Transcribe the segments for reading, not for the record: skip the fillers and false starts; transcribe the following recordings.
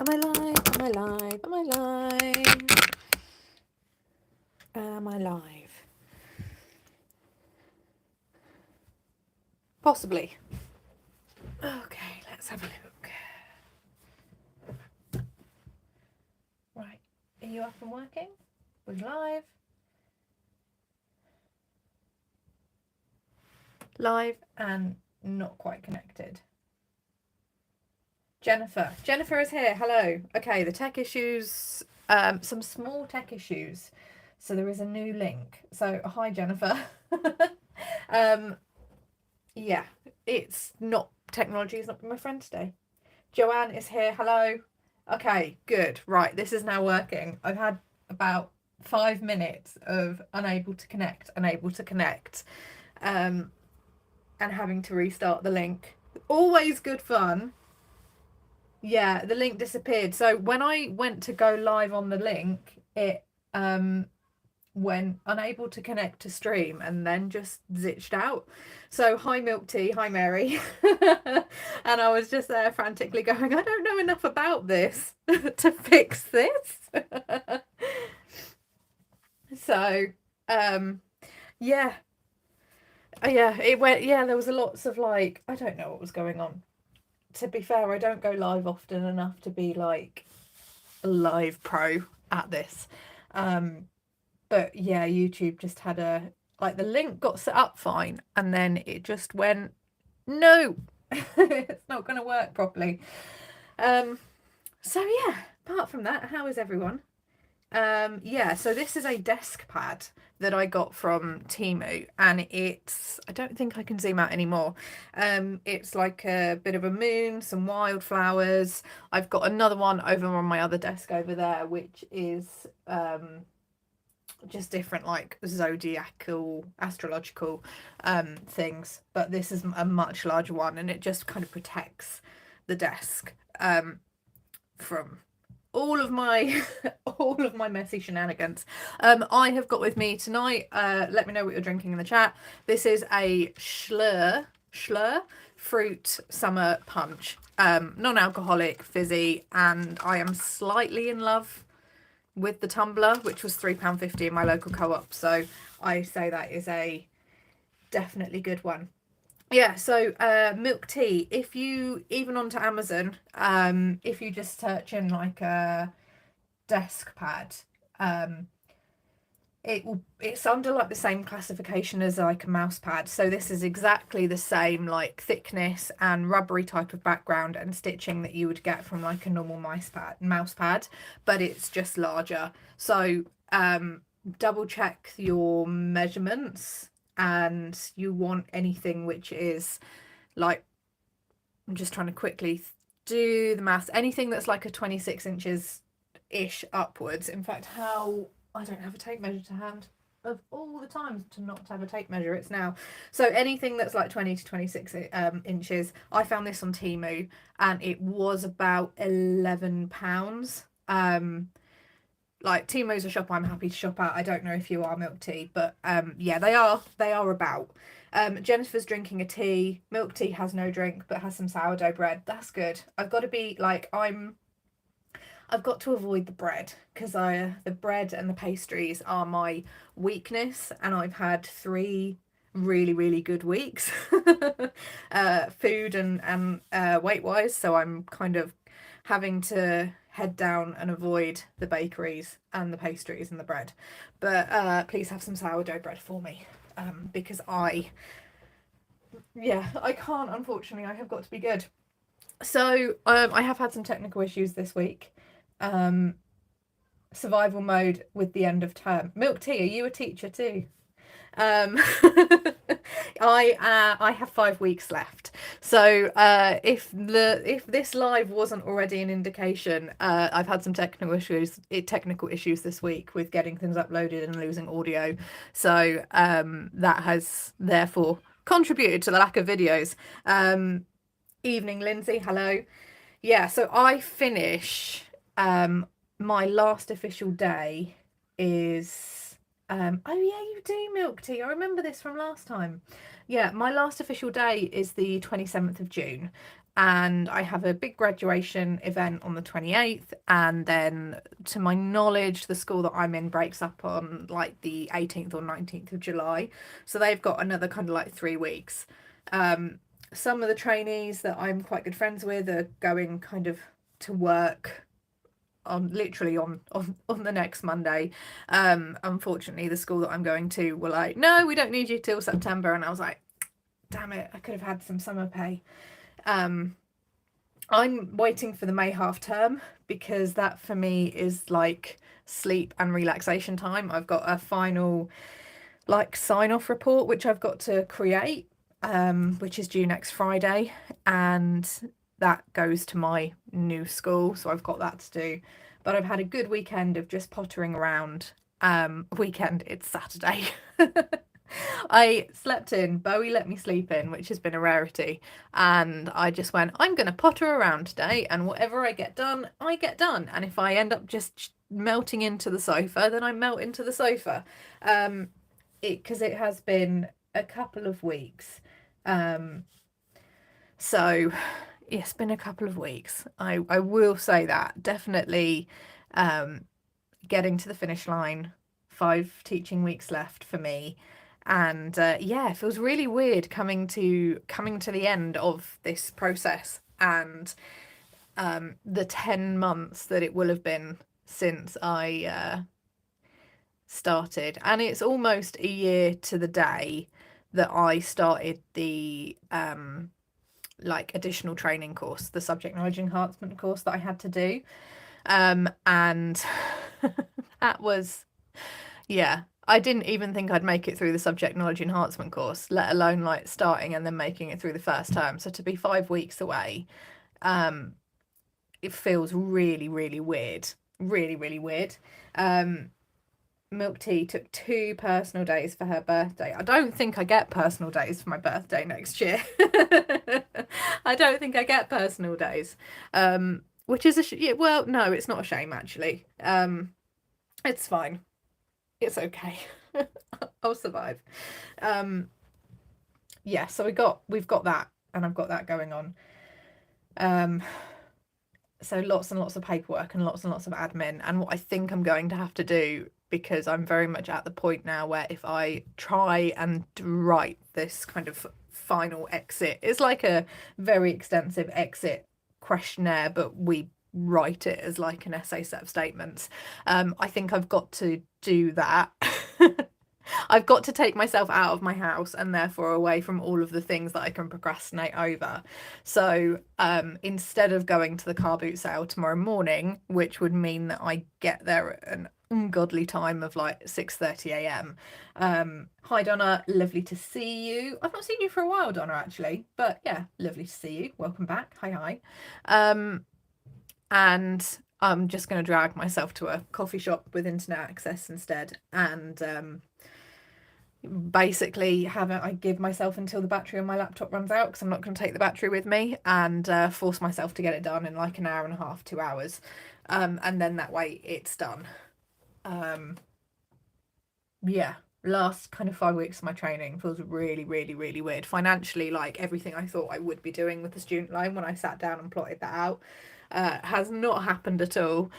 Am I live? Am I live? Am I live? Am I live? Possibly. Okay, let's have a look. Right, are you up and working? We're live. Live and not quite connected. Jennifer is here. Hello. Okay, the tech issues, some small tech issues. So there is a new link. So hi, Jennifer. Yeah, it's not, technology has not been my friend today. Joanne is here. Hello. Okay, good. Right, this is now working. I've had about 5 minutes of unable to connect, and having to restart the link. Always good fun. Yeah, the link disappeared. So when I went to go live on the link, it went unable to connect to stream and then just zitched out. So hi Milk Tea, hi Mary. And I was just there frantically going, I don't know enough about this to fix this. So yeah. It went, yeah, there was a lots of like, I don't know what was going on. To be fair, I don't go live often enough to be like a live pro at this. But yeah, YouTube just had a, like, the link got set up fine and then it just went, no, it's not going to work properly. So yeah, apart from that, how is everyone? Yeah, so this is a desk pad that I got from Temu, and it's, I don't think I can zoom out anymore. It's like a bit of a moon, some wildflowers. I've got another one over on my other desk over there, which is just different like zodiacal, astrological things, but this is a much larger one, and it just kind of protects the desk from all of my all of my messy shenanigans. I have got with me tonight, let me know what you're drinking in the chat. This is a Schlur fruit summer punch, non-alcoholic, fizzy, and I am slightly in love with the tumbler, which was £3.50 in my local co-op. So I say that is a definitely good one. Yeah, so Milk Tea, if you, even onto Amazon, if you just search in like a desk pad, it's under like the same classification as like a mouse pad. So this is exactly the same like thickness and rubbery type of background and stitching that you would get from like a normal mouse pad, but it's just larger. So double check your measurements, and you want anything which is like, I'm just trying to quickly do the maths, anything that's like a 26 inches ish upwards. In fact, how, I don't have a tape measure to hand. Of all the times to not have a tape measure, it's now. So anything that's like 20 to 26 inches. I found this on Temu and it was about £11. Like, Temu's a shop I'm happy to shop at. I don't know if you are, Milk Tea, but yeah, they are about. Jennifer's drinking a tea. Milk Tea has no drink but has some sourdough bread. That's good. I've got to be like, I've got to avoid the bread, because the bread and the pastries are my weakness, and I've had 3 really, really good weeks, food and weight wise. So I'm kind of having to head down and avoid the bakeries and the pastries and the bread. But please have some sourdough bread for me, because I can't, unfortunately. I have got to be good. So I have had some technical issues this week. Survival mode with the end of term. Milk Tea, are you a teacher too? I have 5 weeks left. So if this live wasn't already an indication, I've had some technical issues this week with getting things uploaded and losing audio. So that has therefore contributed to the lack of videos. Evening, Lindsay. Hello. Yeah, so I finish, my last official day is, oh yeah, you do, Milk Tea. I remember this from last time. Yeah, my last official day is the 27th of June. and I have a big graduation event on the 28th, and then to my knowledge the school that I'm in breaks up on like the 18th or 19th of July, so they've got another kind of like 3 weeks. Some of the trainees that I'm quite good friends with are going kind of to work on literally on the next Monday. Unfortunately the school that I'm going to were like, no, we don't need you till September, and I was like, damn it, I could have had some summer pay. I'm waiting for the May half term because that for me is like sleep and relaxation time. I've got a final like sign off report which I've got to create, which is due next Friday, and that goes to my new school, so I've got that to do. But I've had a good weekend of just pottering around. Weekend, it's Saturday. I slept in, Bowie let me sleep in, which has been a rarity, and I just went, I'm going to potter around today, and whatever I get done, I get done, and if I end up just melting into the sofa, then I melt into the sofa. Because it has been a couple of weeks. So it's been a couple of weeks. I will say that definitely getting to the finish line, 5 teaching weeks left for me. And yeah, it feels really weird coming to the end of this process, and the 10 months that it will have been since I started, and it's almost a year to the day that I started the like additional training course, the subject knowledge enhancement course that I had to do, and that was, yeah, I didn't even think I'd make it through the subject knowledge enhancement course, let alone like starting and then making it through the first term. So to be 5 weeks away, it feels really, really weird. Really, really weird. Milk Tea took 2 personal days for her birthday. I don't think I get personal days for my birthday next year. I don't think I get personal days. Which is well, no, it's not a shame actually. It's fine. It's okay. I'll survive. Yeah, so we've got that, and I've got that going on. So lots and lots of paperwork and lots of admin, and what I think I'm going to have to do, because I'm very much at the point now where if I try and write this kind of final exit, it's like a very extensive exit questionnaire, but we write it as like an essay set of statements. I think I've got to do that. I've got to take myself out of my house and therefore away from all of the things that I can procrastinate over. So instead of going to the car boot sale tomorrow morning, which would mean that I get there at an ungodly time of like 6:30 a.m. Hi Donna, lovely to see you. I've not seen you for a while, Donna, actually, but yeah, lovely to see you. Welcome back. Hi. And I'm just going to drag myself to a coffee shop with internet access instead, and basically I give myself until the battery on my laptop runs out, because I'm not going to take the battery with me, and force myself to get it done in like an hour and a half, 2 hours, and then that way it's done. Yeah, last kind of 5 weeks of my training feels really, really, really weird financially. Like everything I thought I would be doing with the student loan when I sat down and plotted that out has not happened at all,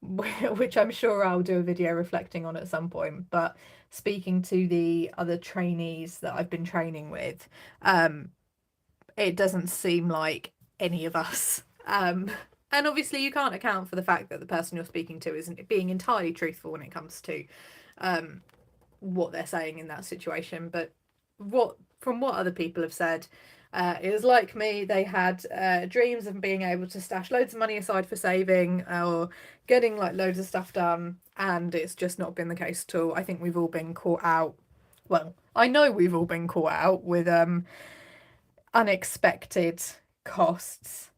which I'm sure I'll do a video reflecting on at some point. But speaking to the other trainees that I've been training with, it doesn't seem like any of us. And obviously you can't account for the fact that the person you're speaking to isn't being entirely truthful when it comes to what they're saying in that situation. But from what other people have said, it was like me, they had dreams of being able to stash loads of money aside for saving or getting like loads of stuff done, and it's just not been the case at all. I think we've all been caught out. Well, I know we've all been caught out with unexpected costs.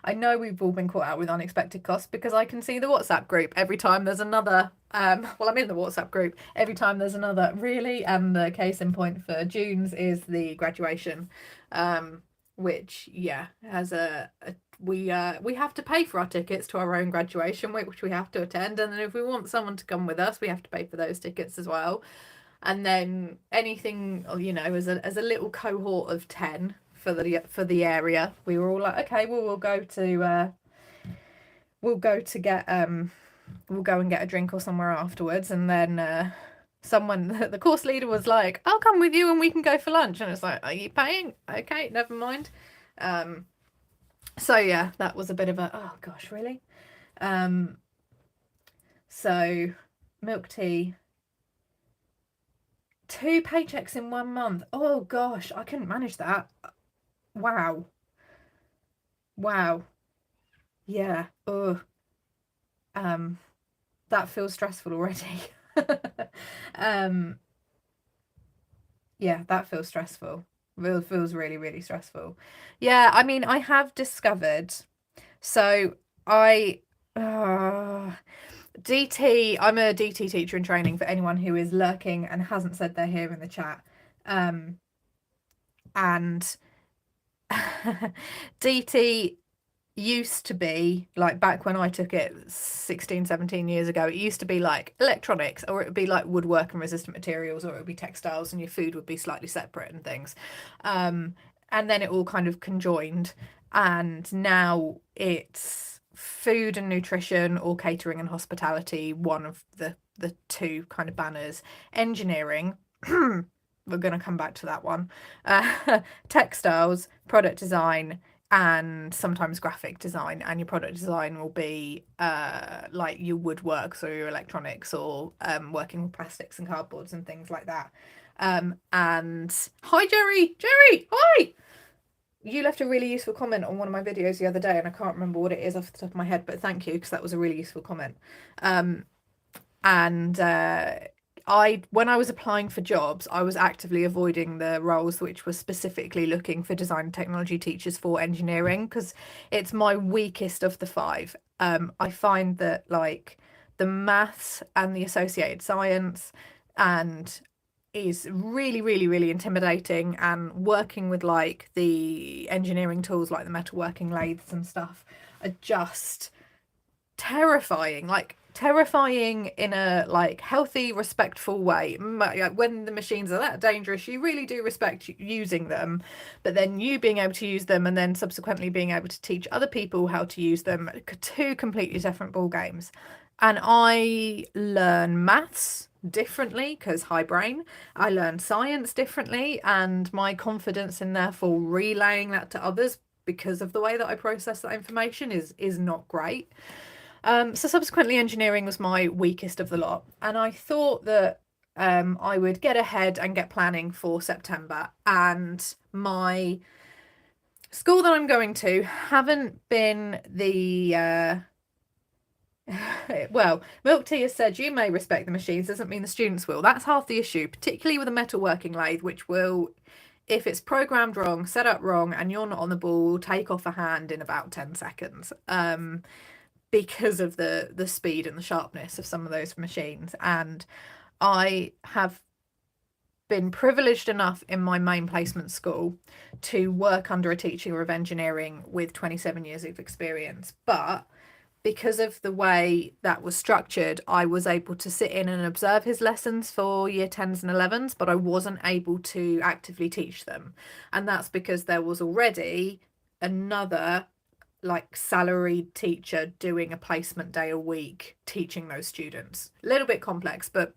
I know we've all been caught out with unexpected costs because I can see the WhatsApp group every time there's another, well, I'm in the WhatsApp group every time there's another, really, and the case in point for June's is the graduation, which, yeah, has we have to pay for our tickets to our own graduation, which we have to attend, and then if we want someone to come with us, we have to pay for those tickets as well. And then anything, you know, as a little cohort of 10 for the area. We were all like, okay, well we'll go and get a drink or somewhere afterwards, and then someone, the course leader, was like, I'll come with you and we can go for lunch, and it's like, are you paying? Okay, never mind. So yeah, that was a bit of a, oh gosh, really. So milk tea, 2 paychecks in 1 month. Oh gosh, I couldn't manage that. Wow. Yeah. Oh. That feels stressful already. Yeah, that feels stressful. Feels really, really stressful. Yeah, I mean, I have discovered. So I DT, I'm a DT teacher in training, for anyone who is lurking and hasn't said they're here in the chat. And DT used to be, like, back when I took it 16, 17 years ago, it used to be like electronics, or it would be like woodwork and resistant materials, or it would be textiles, and your food would be slightly separate and things. And then it all kind of conjoined, and now it's food and nutrition, or catering and hospitality, one of the 2 kind of banners. Engineering, we're going to come back to that one. Textiles, product design, and sometimes graphic design. And your product design will be like your woodwork, so your electronics, or working with plastics and cardboards and things like that. And hi Jerry, hi. You left a really useful comment on one of my videos the other day, and I can't remember what it is off the top of my head, but thank you, because that was a really useful comment. When I was applying for jobs, I was actively avoiding the roles which were specifically looking for design and technology teachers for engineering, because it's my weakest of the 5. I find that, like, the maths and the associated science and is really, really, really intimidating, and working with, like, the engineering tools like the metalworking lathes and stuff are just terrifying. Like, terrifying in a, like, healthy, respectful way. When the machines are that dangerous, you really do respect using them, but then you being able to use them and then subsequently being able to teach other people how to use them, 2 completely different ball games. And I learn maths differently because high brain. I learn science differently, and my confidence in therefore relaying that to others, because of the way that I process that information, is not great. So subsequently, engineering was my weakest of the lot, and I thought that I would get ahead and get planning for September. And my school that I'm going to haven't been the well, Milk Tea has said, you may respect the machines, doesn't mean the students will. That's half the issue, particularly with a metalworking lathe, which will, if it's programmed wrong, set up wrong, and you're not on the ball, take off a hand in about 10 seconds. Because of the speed and the sharpness of some of those machines. And I have been privileged enough in my main placement school to work under a teacher of engineering with 27 years of experience. But because of the way that was structured, I was able to sit in and observe his lessons for year 10s and 11s, but I wasn't able to actively teach them. And that's because there was already another, like, salaried teacher doing a placement day a week teaching those students. A little bit complex, but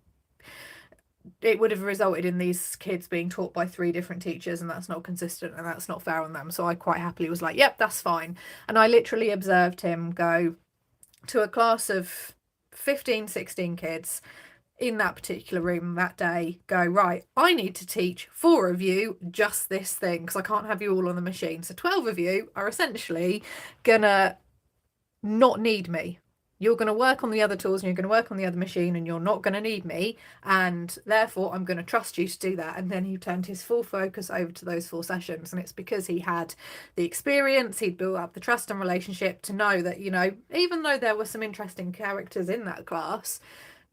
it would have resulted in these kids being taught by 3 different teachers, and that's not consistent, and that's not fair on them. So I quite happily was like, yep, that's fine. And I literally observed him go to a class of 15, 16 kids in that particular room that day, go, right, I need to teach 4 of you just this thing, because I can't have you all on the machine. So 12 of you are essentially gonna not need me. You're going to work on the other tools, and you're going to work on the other machine, and you're not going to need me, and therefore I'm going to trust you to do that. And then he turned his full focus over to those 4 sessions, and it's because he had the experience, he'd built up the trust and relationship to know that, you know, even though there were some interesting characters in that class,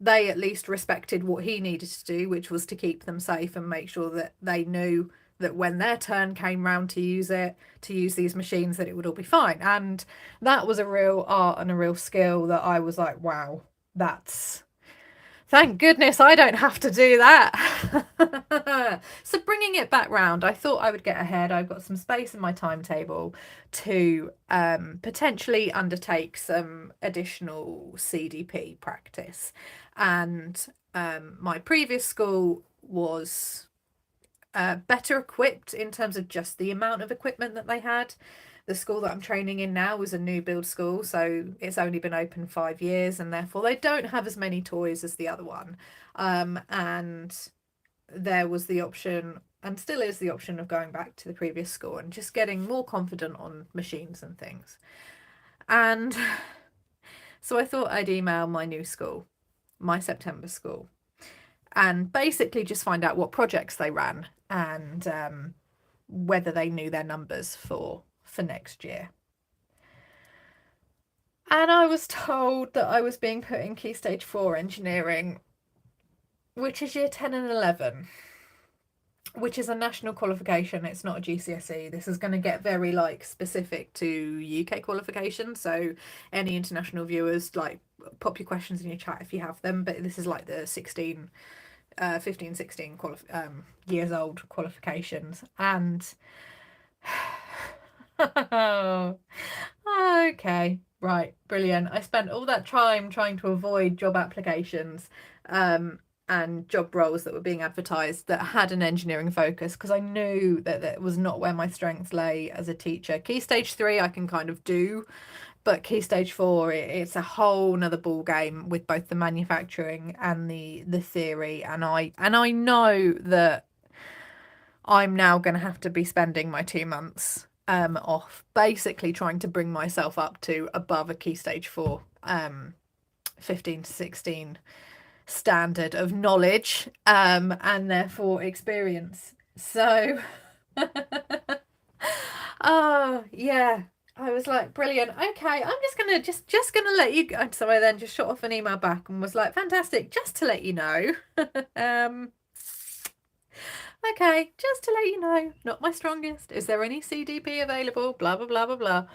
they at least respected what he needed to do, which was to keep them safe and make sure that they knew that when their turn came round to use these machines, that it would all be fine. And that was a real art and a real skill that I was like, wow, that's Thank goodness I don't have to do that. So bringing it back round, I thought I would get ahead. I've got some space in my timetable to potentially undertake some additional CDP practice. And my previous school was better equipped in terms of just the amount of equipment that they had. The school that I'm training in now is a new build school, so it's only been open 5 years, and therefore they don't have as many toys as the other one. And there was the option, and still is the option, of going back to the previous school and just getting more confident on machines and things. And so I thought I'd email my new school, my September school, and basically just find out what projects they ran and whether they knew their numbers for next year. And I was told that I was being put in Key Stage 4 engineering, which is year 10 and 11, which is a national qualification. It's not a GCSE. This is going to get very specific to UK qualifications. So any international viewers, pop your questions in your chat if you have them. But this is like the 15, 16 years old qualifications. And okay, right, brilliant. I spent all that time trying to avoid job applications and job roles that were being advertised that had an engineering focus, because I knew that that was not where my strengths lay as a teacher. Key Stage 3 I can kind of do, but Key Stage 4 it's a whole nother ball game with both the manufacturing and the theory, and I know that I'm now going to have to be spending my 2 months off basically trying to bring myself up to above a Key Stage 4 15 to 16 standard of knowledge and therefore experience. So oh yeah, I was like, brilliant, okay, I'm just gonna let you go. So I then just shot off an email back and was like, fantastic, just to let you know. Okay, just to let you know, not my strongest. Is there any CDP available? Blah, blah, blah, blah, blah.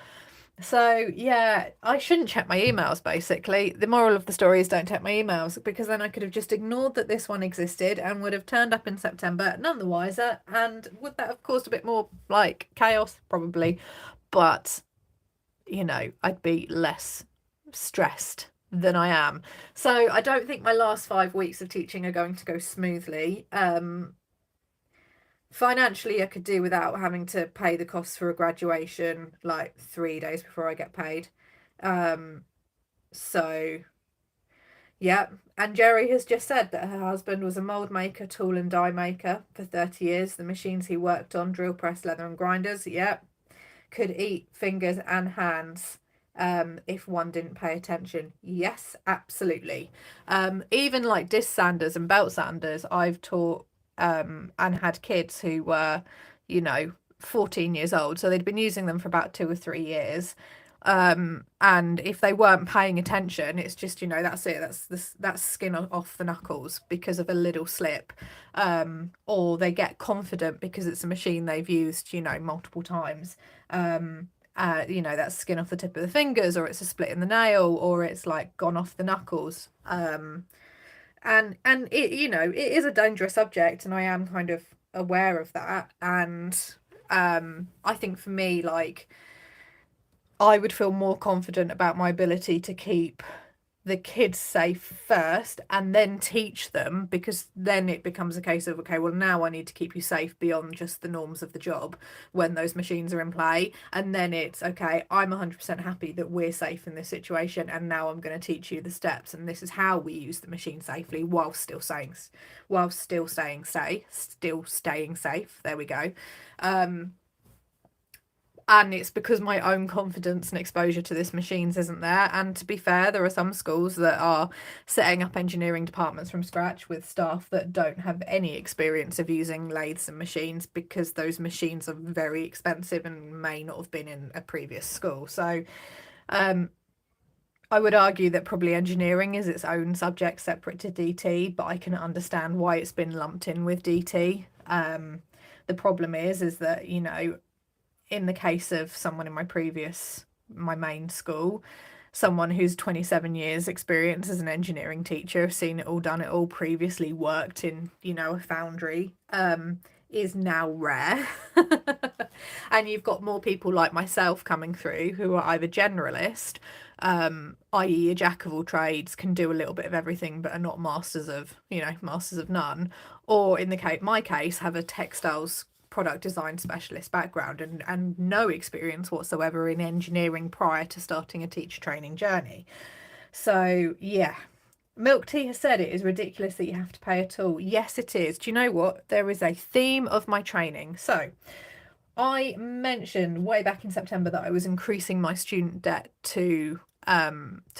So, yeah, I shouldn't check my emails, basically. The moral of the story is don't check my emails, because then I could have just ignored that this one existed and would have turned up in September none the wiser. And would that have caused a bit more, chaos? Probably. But, I'd be less stressed than I am. So I don't think my last 5 weeks of teaching are going to go smoothly. Financially, I could do without having to pay the costs for a graduation 3 days before I get paid. So yeah, and Jerry has just said that her husband was a mold maker, tool and die maker for 30 years. The machines he worked on, drill press, leather and grinders, could eat fingers and hands if one didn't pay attention. Yes, absolutely. Even disc sanders and belt sanders, I've taught and had kids who were 14 years old, so they'd been using them for about 2 or 3 years, and if they weren't paying attention, it's just that's it, that's skin off the knuckles because of a little slip, or they get confident because it's a machine they've used multiple times, that's skin off the tip of the fingers, or it's a split in the nail, or it's gone off the knuckles, and it it is a dangerous subject, and I am kind of aware of that. And I think for me, I would feel more confident about my ability to keep the kids safe first and then teach them, because then it becomes a case of, okay, well, now I need to keep you safe beyond just the norms of the job when those machines are in play. And then it's, okay, I'm 100% happy that we're safe in this situation, and now I'm going to teach you the steps, and this is how we use the machine safely while still staying safe. There we go. And it's because my own confidence and exposure to this machines isn't there. And to be fair, there are some schools that are setting up engineering departments from scratch with staff that don't have any experience of using lathes and machines, because those machines are very expensive and may not have been in a previous school. So I would argue that probably engineering is its own subject separate to DT, but I can understand why it's been lumped in with DT. The problem is that, in the case of someone in my main school, someone who's 27 years experience as an engineering teacher, seen it all, done it all, previously worked in, you know, a foundry, is now rare. And you've got more people like myself coming through who are either generalist, i.e. a jack of all trades, can do a little bit of everything but are not masters of, you know, masters of none, or in my case have a textiles product design specialist background and no experience whatsoever in engineering prior to starting a teacher training journey. So yeah, Milk Tea has said it is ridiculous that you have to pay at all. Yes, it is. Do you know what? There is a theme of my training. So I mentioned way back in September that I was increasing my student debt to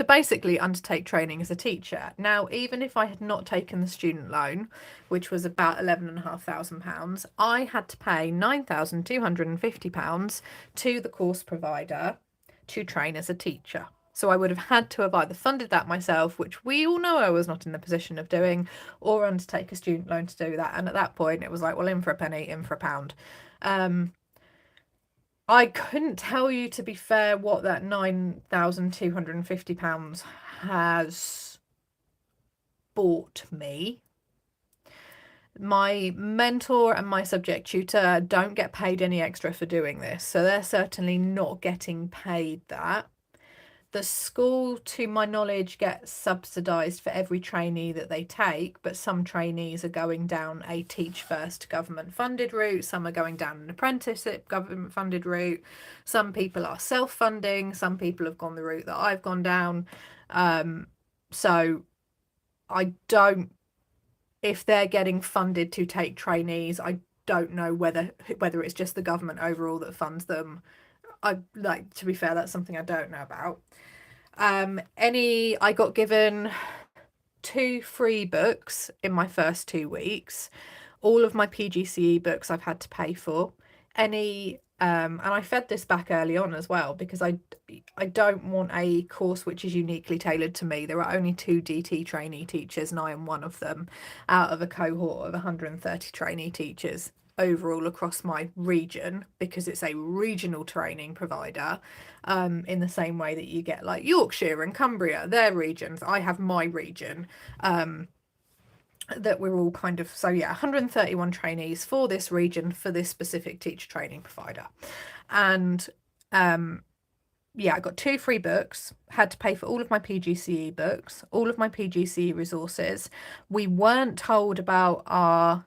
basically undertake training as a teacher. Now, even if I had not taken the student loan, which was about £11,500, I had to pay £9,250 to the course provider to train as a teacher. So I would have had to have either funded that myself, which we all know I was not in the position of doing, or undertake a student loan to do that. And at that point, it was like, well, in for a penny, in for a pound. I couldn't tell you, to be fair, what that £9,250 has bought me. My mentor and my subject tutor don't get paid any extra for doing this, so they're certainly not getting paid that. The school, to my knowledge, gets subsidised for every trainee that they take, but some trainees are going down a Teach First government funded route, some are going down an apprenticeship government funded route, some people are self-funding, some people have gone the route that I've gone down. So I don't, if they're getting funded to take trainees, I don't know whether it's just the government overall that funds them. To be fair, that's something I don't know about. I got given 2 free books in my first 2 weeks. All of my PGCE books I've had to pay for. And I fed this back early on as well, because I don't want a course which is uniquely tailored to me. There are only 2 DT trainee teachers, and I am one of them out of a cohort of 130 trainee teachers overall across my region, because it's a regional training provider, in the same way that you get like Yorkshire and Cumbria, their regions. I have my region, that we're all kind of, so yeah, 131 trainees for this region, for this specific teacher training provider. And yeah, I got 2 free books, had to pay for all of my PGCE books, all of my PGCE resources. We weren't told about our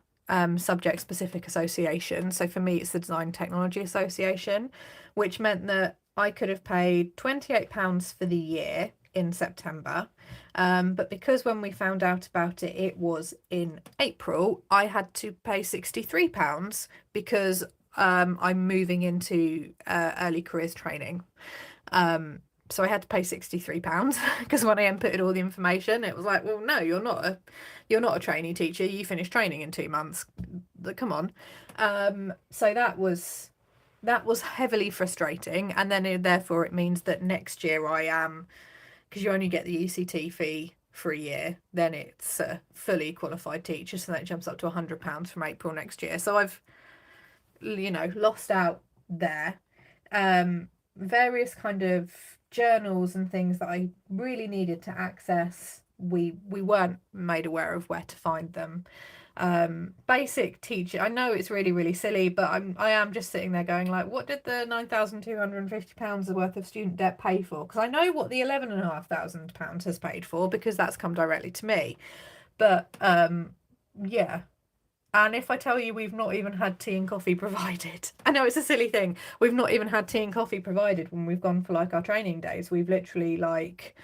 subject specific association. So for me, it's the Design Technology Association, which meant that I could have paid £28 for the year in September. But because when we found out about it, it was in April, I had to pay £63 because I'm moving into early careers training. So I had to pay £63 because when I inputted all the information, it was like, well, no, you're not a trainee teacher. You finish training in 2 months. Come on. So that was heavily frustrating. And then therefore it means that next year I am, because you only get the ECT fee for a year, then it's a fully qualified teacher. So that jumps up to £100 from April next year. So I've, lost out there. Various kind of journals and things that I really needed to access, we weren't made aware of where to find them. Basic teaching, I know it's really, really silly, but I am just sitting there going like, what did the £9,250 worth of student debt pay for? Because I know what the £11,500 has paid for, because that's come directly to me. But yeah. And if I tell you we've not even had tea and coffee provided, I know it's a silly thing, we've not even had tea and coffee provided when we've gone for like our training days. We've literally like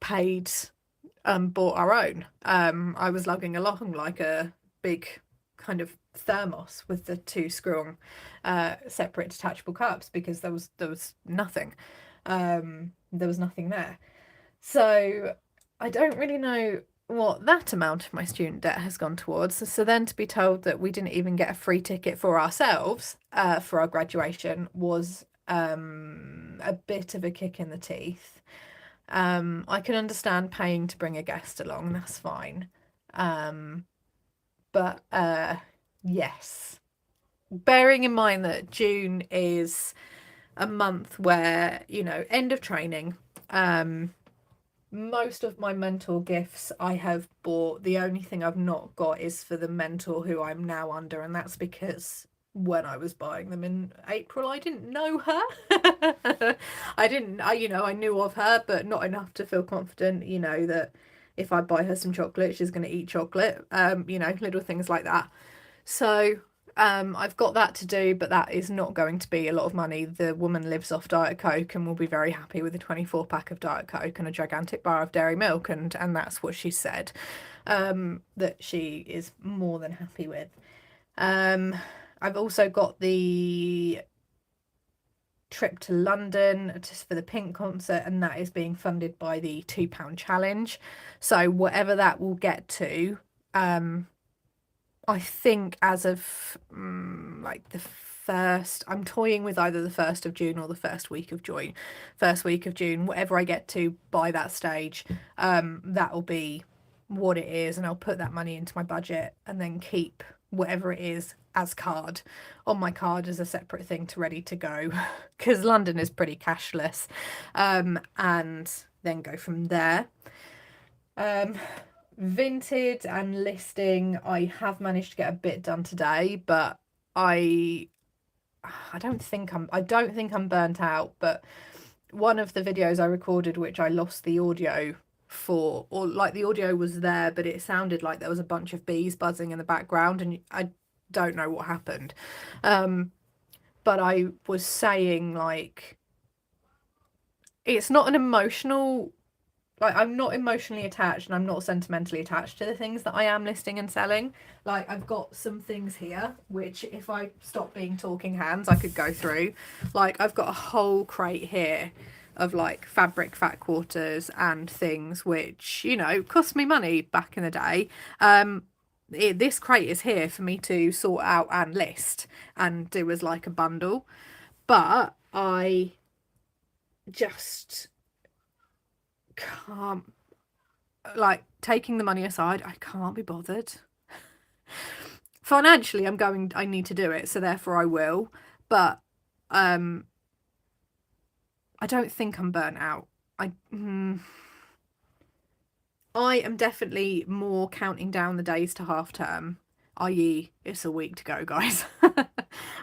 paid, bought our own. I was lugging along like a big kind of thermos with the 2 screw-on separate detachable cups, because there was nothing. There was nothing there. So I don't really know what that amount of my student debt has gone towards. So then to be told that we didn't even get a free ticket for ourselves for our graduation was a bit of a kick in the teeth. I can understand paying to bring a guest along, that's fine. But yes, bearing in mind that June is a month where, end of training, Most of my mentor gifts I have bought. The only thing I've not got is for the mentor who I'm now under, and that's because when I was buying them in April, I didn't know her. I knew of her, but not enough to feel confident, that if I buy her some chocolate, she's going to eat chocolate, little things like that. So I've got that to do, but that is not going to be a lot of money. The woman lives off Diet Coke and will be very happy with a 24-pack of Diet Coke and a gigantic bar of dairy milk, and that's what she said, that she is more than happy with. I've also got the trip to London just for the Pink concert, and that is being funded by the £2 challenge. So whatever that will get to, I think as of like the first, I'm toying with either the 1st of June or the first week of June. Whatever I get to by that stage, that will be what it is, and I'll put that money into my budget and then keep whatever it is as card on my card as a separate thing to ready to go, because London is pretty cashless, and then go from there. Vinted and listing, I have managed to get a bit done today, but I don't think I'm burnt out. But one of the videos I recorded, which I lost the audio for, or like the audio was there, but it sounded like there was a bunch of bees buzzing in the background, and I don't know what happened. But I was saying, like, it's not an emotional, like, I'm not emotionally attached and I'm not sentimentally attached to the things that I am listing and selling. Like, I've got some things here which, if I stop being talking hands, I could go through. Like, I've got a whole crate here of like fabric fat quarters and things which, cost me money back in the day. This crate is here for me to sort out and list and do as like a bundle, but I just can't, like, taking the money aside, I can't be bothered. Financially, I need to do it, so therefore I will, but I don't think I'm burnt out. I am definitely more counting down the days to half term, i.e. it's a week to go, guys.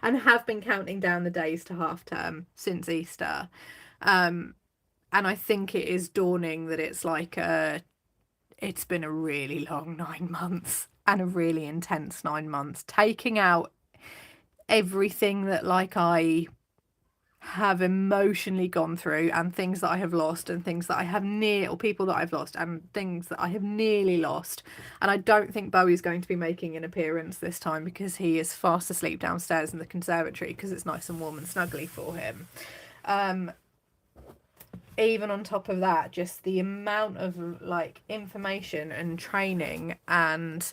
And have been counting down the days to half term since Easter. And I think it is dawning that it's like it's been a really long 9 months and a really intense 9 months, taking out everything that, like, I have emotionally gone through, and things that I have lost, and things that I have or people that I've lost, and things that I have nearly lost. And I don't think Bowie's going to be making an appearance this time, because he is fast asleep downstairs in the conservatory because it's nice and warm and snuggly for him. Even on top of that, just the amount of like information and training and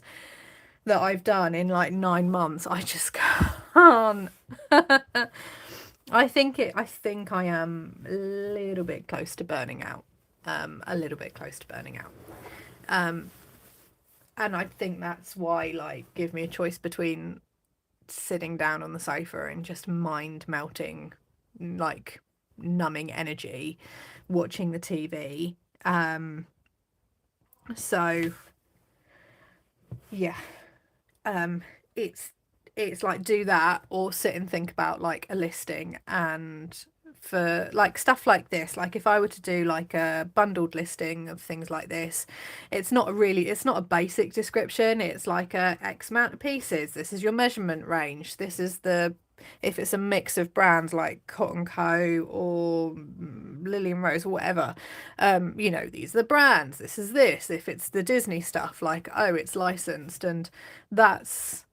that I've done in like 9 months, I just can't. I think I am a little bit close to burning out. And I think that's why, like, give me a choice between sitting down on the sofa and just mind melting, like, numbing energy, watching the TV. So yeah, it's like, do that or sit and think about like a listing. And for like stuff like this, like if I were to do like a bundled listing of things like this, it's not a basic description. It's like a X amount of pieces, this is your measurement range, this is if it's a mix of brands like Cotton Co or Lily and Rose or whatever, these are the brands, this is this. If it's the Disney stuff, like, oh, it's licensed, and that's,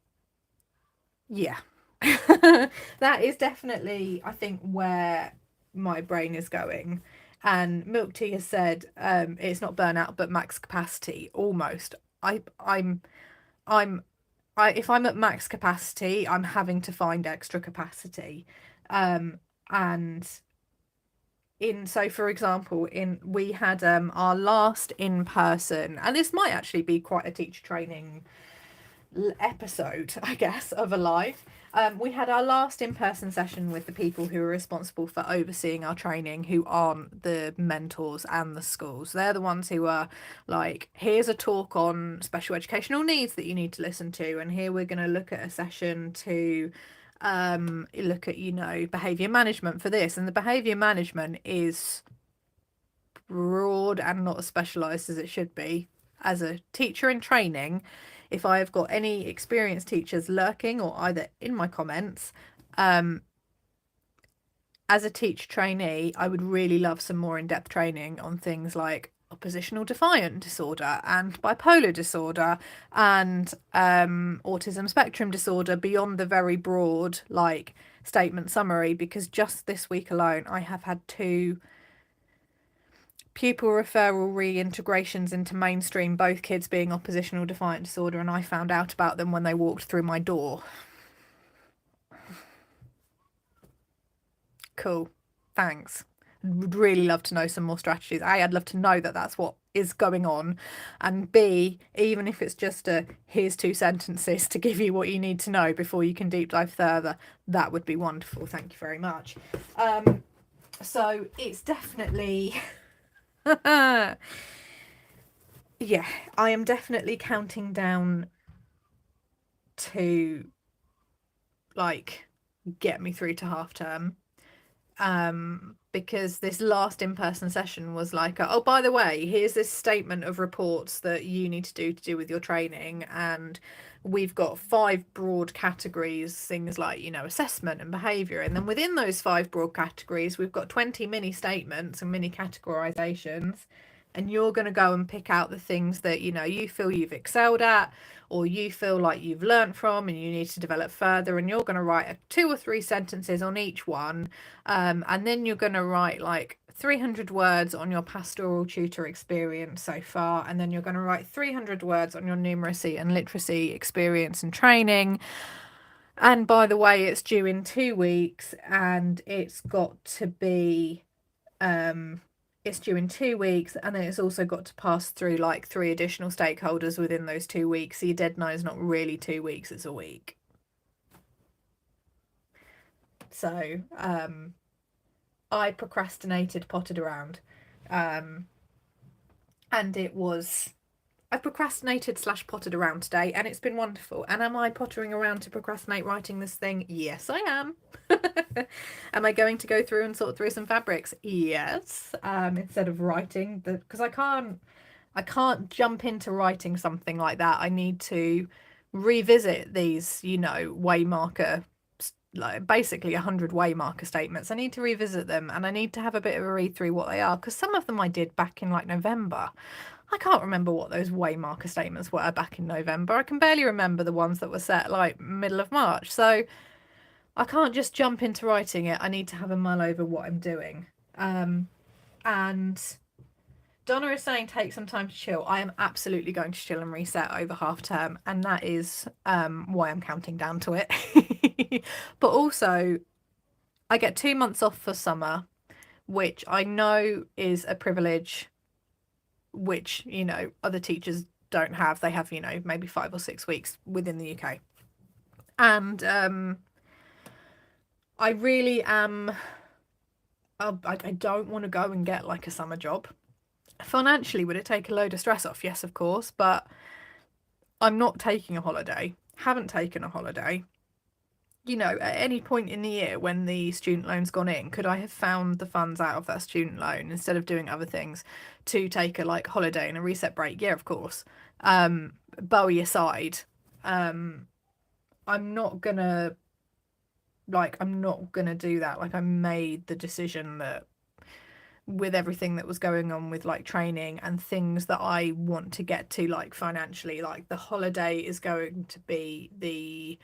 yeah. That is definitely, I think, where my brain is going. And Milk Tea has said, it's not burnout but max capacity, almost. If I'm at max capacity, I'm having to find extra capacity. And so for example, we had our last in-person, and this might actually be quite a teacher training episode, I guess, of a live. We had our last in-person session with the people who are responsible for overseeing our training, who aren't the mentors and the schools. They're the ones who are like, here's a talk on special educational needs that you need to listen to, and here we're going to look at a session to look at, you know, behaviour management for this. And the behaviour management is broad and not as specialised as it should be. As a teacher in training, if I have got any experienced teachers lurking or either in my comments, as a teacher trainee, I would really love some more in-depth training on things like oppositional defiant disorder and bipolar disorder and autism spectrum disorder, beyond the very broad like statement summary, because just this week alone I have had 2 pupil referral reintegrations into mainstream, both kids being oppositional defiant disorder, and I found out about them when they walked through my door. Cool, thanks. Would really love to know some more strategies. A, I'd love to know that that's what is going on, and B, even if it's just a here's 2 sentences to give you what you need to know before you can deep dive further, that would be wonderful. Thank you very much. So it's definitely yeah, I am definitely counting down to like get me through to half term. Because this last in-person session was like, oh, by the way, here's this statement of reports that you need to do with your training, and we've got 5 broad categories, things like, you know, assessment and behaviour, and then within those 5 broad categories we've got 20 mini statements and mini categorizations, and you're going to go and pick out the things that, you know, you feel you've excelled at or you feel like you've learnt from and you need to develop further, and you're going to write 2 or 3 sentences on each one, and then you're going to write like 300 words on your pastoral tutor experience so far, and then you're going to write 300 words on your numeracy and literacy experience and training. And by the way, it's due in 2 weeks, and it's got to be it's due in 2 weeks, and then it's also got to pass through like 3 additional stakeholders within those 2 weeks. So your deadline is not really 2 weeks, it's a week. So I procrastinated, potted around, and I procrastinated / potted around today, and it's been wonderful. And am I pottering around to procrastinate writing this thing? Yes, I am. Am I going to go through and sort through some fabrics? Yes. Instead of writing, because I can't jump into writing something like that. I need to revisit these, you know, waymarker, like basically 100 waymarker statements. I need to revisit them, and I need to have a bit of a read through what they are, because some of them I did back in like November. I can't remember what those waymarker statements were back in November. I can barely remember the ones that were set like middle of March. So I can't just jump into writing it. I need to have a mull over what I'm doing. And Donna is saying take some time to chill. I am absolutely going to chill and reset over half term, and that is why I'm counting down to it. But also, I get 2 months off for summer, which I know is a privilege which, you know, other teachers don't have. They have, you know, maybe 5 or 6 weeks within the UK. And I really am, I don't want to go and get like a summer job. Financially, would it take a load of stress off? Yes, of course, but I'm not taking a holiday, haven't taken a holiday. You know, at any point in the year when the student loan's gone in, could I have found the funds out of that student loan instead of doing other things to take a like holiday and a reset break? Yeah, of course. Bowie aside, I'm not gonna do that. Like, I made the decision that with everything that was going on with like training and things that I want to get to, like financially, like the holiday is going to be the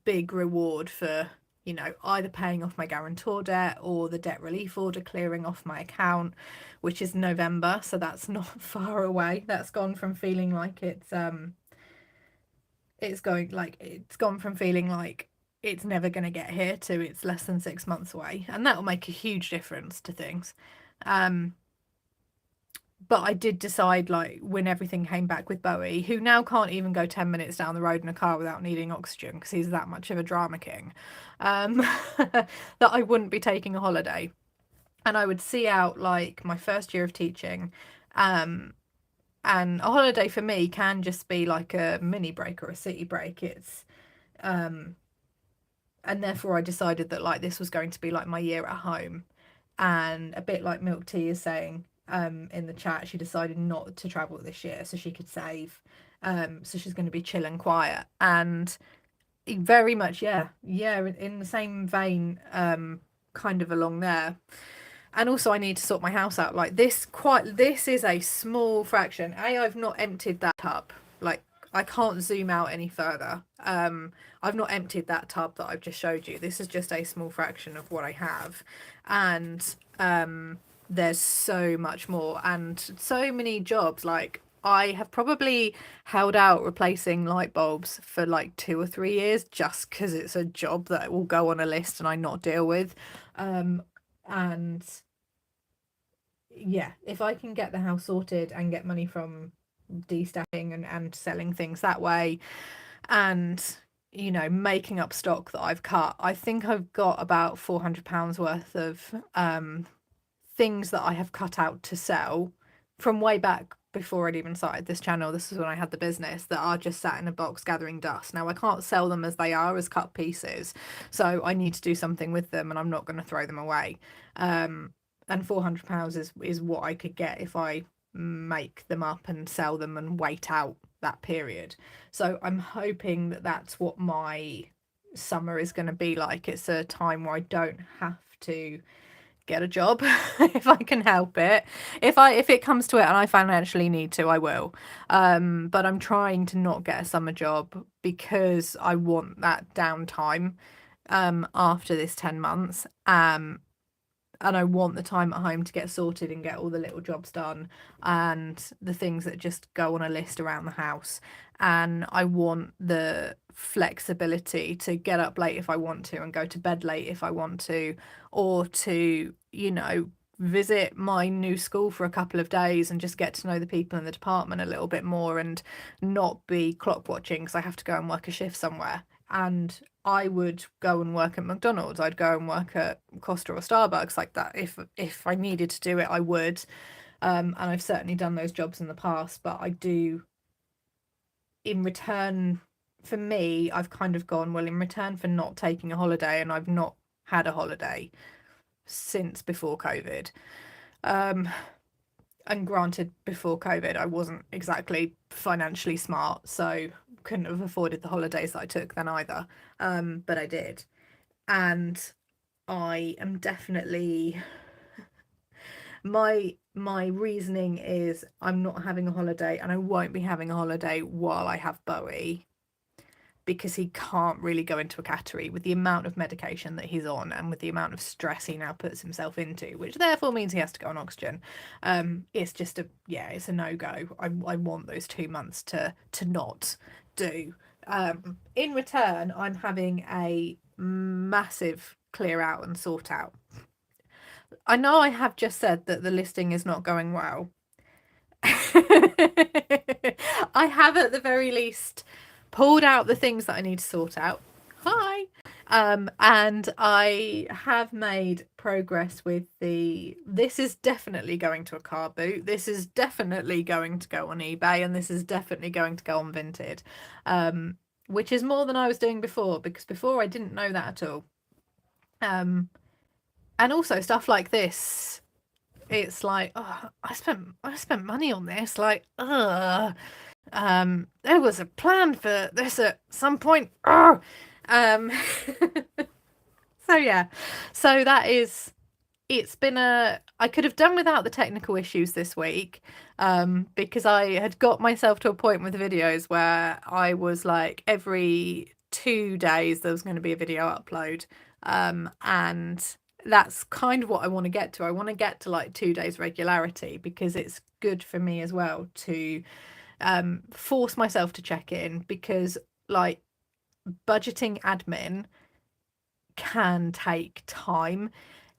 big reward for, you know, either paying off my guarantor debt or the debt relief order clearing off my account, which is November, so that's not far away. That's gone from feeling like it's gone from feeling like it's never going to get here to it's less than 6 months away, and that will make a huge difference to things. but I did decide, like, when everything came back with Bowie, who now can't even go 10 minutes down the road in a car without needing oxygen because he's that much of a drama king, that I wouldn't be taking a holiday. And I would see out, like, my first year of teaching. And a holiday for me can just be like a mini break or a city break. And therefore I decided that, like, this was going to be like my year at home. And a bit like Milk Tea is saying in the chat, she decided not to travel this year so she could save. So she's going to be chill and quiet. And very much, yeah, in the same vein, kind of along there. And also I need to sort my house out. Like, this is a small fraction. I've not emptied that tub. Like, I can't zoom out any further. I've not emptied that tub that I've just showed you. This is just a small fraction of what I have. And there's so much more and so many jobs. Like, I have probably held out replacing light bulbs for like 2 or 3 years just because it's a job that will go on a list and I not deal with. And yeah, if I can get the house sorted and get money from destacking and selling things that way, and, you know, making up stock that I've cut, I think I've got about £400 worth of things that I have cut out to sell from way back before I'd even started this channel. This is when I had the business, that are just sat in a box gathering dust. Now I can't sell them as they are, as cut pieces, so I need to do something with them, and I'm not going to throw them away. And £400 is what I could get if I make them up and sell them and wait out that period. So I'm hoping that that's what my summer is going to be like. It's a time where I don't have to get a job if I can help it. If it comes to it and I financially need to, I will. But I'm trying to not get a summer job because I want that downtime after this 10 months. And I want the time at home to get sorted and get all the little jobs done and the things that just go on a list around the house. And I want the flexibility to get up late if I want to and go to bed late if I want to, or to, you know, visit my new school for a couple of days and just get to know the people in the department a little bit more and not be clock watching because I have to go and work a shift somewhere. And I would go and work at McDonald's. I'd go and work at Costa or Starbucks like that. If I needed to do it, I would. And I've certainly done those jobs in the past, but I do, in return, for me, I've kind of gone, well, in return for not taking a holiday, and I've not had a holiday since before COVID. And granted, before COVID, I wasn't exactly financially smart, so couldn't have afforded the holidays that I took then either. But I did. And I am definitely, my reasoning is I'm not having a holiday, and I won't be having a holiday while I have Bowie, because he can't really go into a category with the amount of medication that he's on and with the amount of stress he now puts himself into, which therefore means he has to go on oxygen. It's just it's a no-go. I want those 2 months to not do. In return, I'm having a massive clear out and sort out. I know I have just said that the listing is not going well. I have at the very least pulled out the things that I need to sort out. Hi. And I have made progress with this is definitely going to a car boot. This is definitely going to go on eBay, and this is definitely going to go on Vinted. Which is more than I was doing before, because before I didn't know that at all. And also stuff like this, it's like, oh, I spent money on this, like, there was a plan for this at some point. So yeah, so that is, it's been I could have done without the technical issues this week, because I had got myself to a point with videos where I was like, every 2 days there was going to be a video upload, and that's kind of what I want to get to. I want to get to like 2 days regularity, because it's good for me as well to force myself to check in, because like budgeting admin can take time.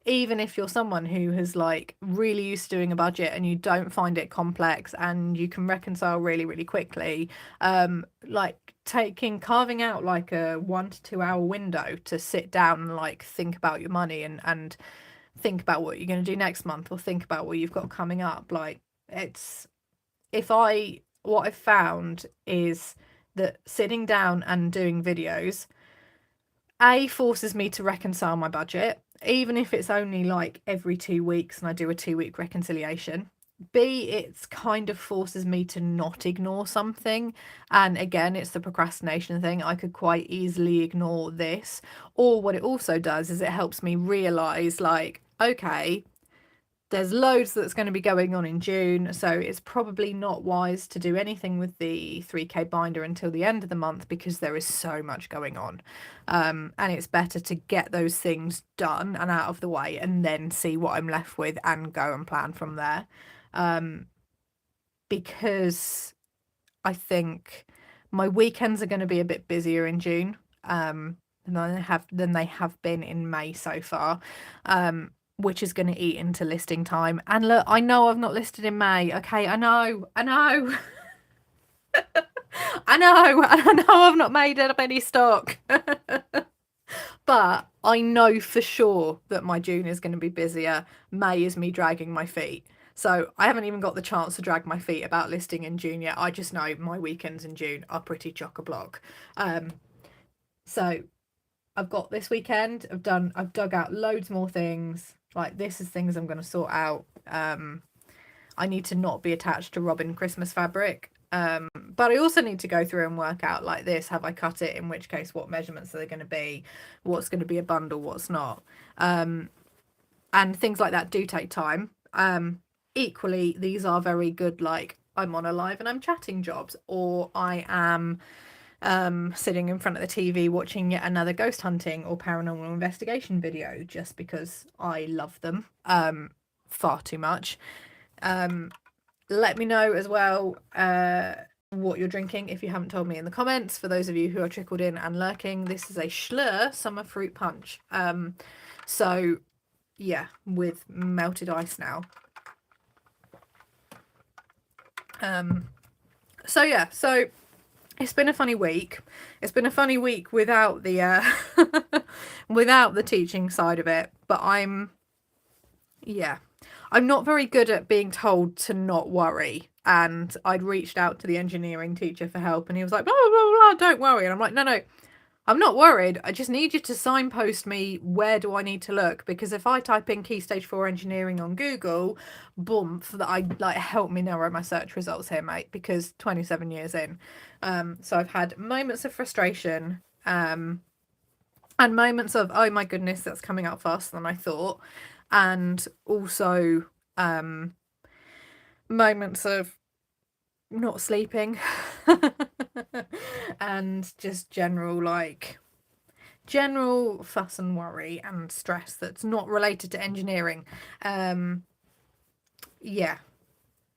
even if you're someone who has like really used to doing a budget and you don't find it complex and you can reconcile really, really quickly, like carving out like a 1 to 2 hour window to sit down and like think about your money and think about what you're going to do next month, or think about what you've got coming up. Like, it's, what I've found is that sitting down and doing videos, forces me to reconcile my budget, even if it's only like every 2 weeks and I do a 2 week reconciliation. It's kind of forces me to not ignore something. And again, it's the procrastination thing. I could quite easily ignore this. Or what it also does is it helps me realize, like, okay, there's loads that's going to be going on in June, so it's probably not wise to do anything with the 3K binder until the end of the month, because there is so much going on. And it's better to get those things done and out of the way and then see what I'm left with and go and plan from there. Because I think my weekends are going to be a bit busier in June than they have been in May so far. Which is going to eat into listing time. And look, I know I've not listed in May. Okay, I know. I know, and I know I've not made up any stock. But I know for sure that my June is going to be busier. May is me dragging my feet. So I haven't even got the chance to drag my feet about listing in June yet. I just know my weekends in June are pretty chock-a-block. So I've got this weekend. I've dug out loads more things. Like, this is things I'm going to sort out. I need to not be attached to Robin Christmas fabric. But I also need to go through and work out, like, this, have I cut it? In which case, what measurements are they going to be? What's going to be a bundle? What's not? And things like that do take time. Equally, these are very good, like, I'm on a live and I'm chatting jobs, or I am sitting in front of the TV watching yet another ghost hunting or paranormal investigation video, just because I love them far too much. Let me know as well what you're drinking if you haven't told me in the comments. For those of you who are trickled in and lurking, this is a Schlur summer fruit punch. So yeah, with melted ice now. So yeah, so it's been a funny week. It's been a funny week without the without the teaching side of it. But I'm not very good at being told to not worry. And I'd reached out to the engineering teacher for help, and he was like, blah, blah, blah, blah, don't worry. And I'm like, no, I'm not worried. I just need you to signpost me, where do I need to look? Because if I type in Key Stage 4 engineering on Google, boom, help me narrow my search results here, mate, because 27 years in. So I've had moments of frustration and moments of, oh my goodness, that's coming out faster than I thought. And also moments of not sleeping and just general fuss and worry and stress that's not related to engineering. Yeah,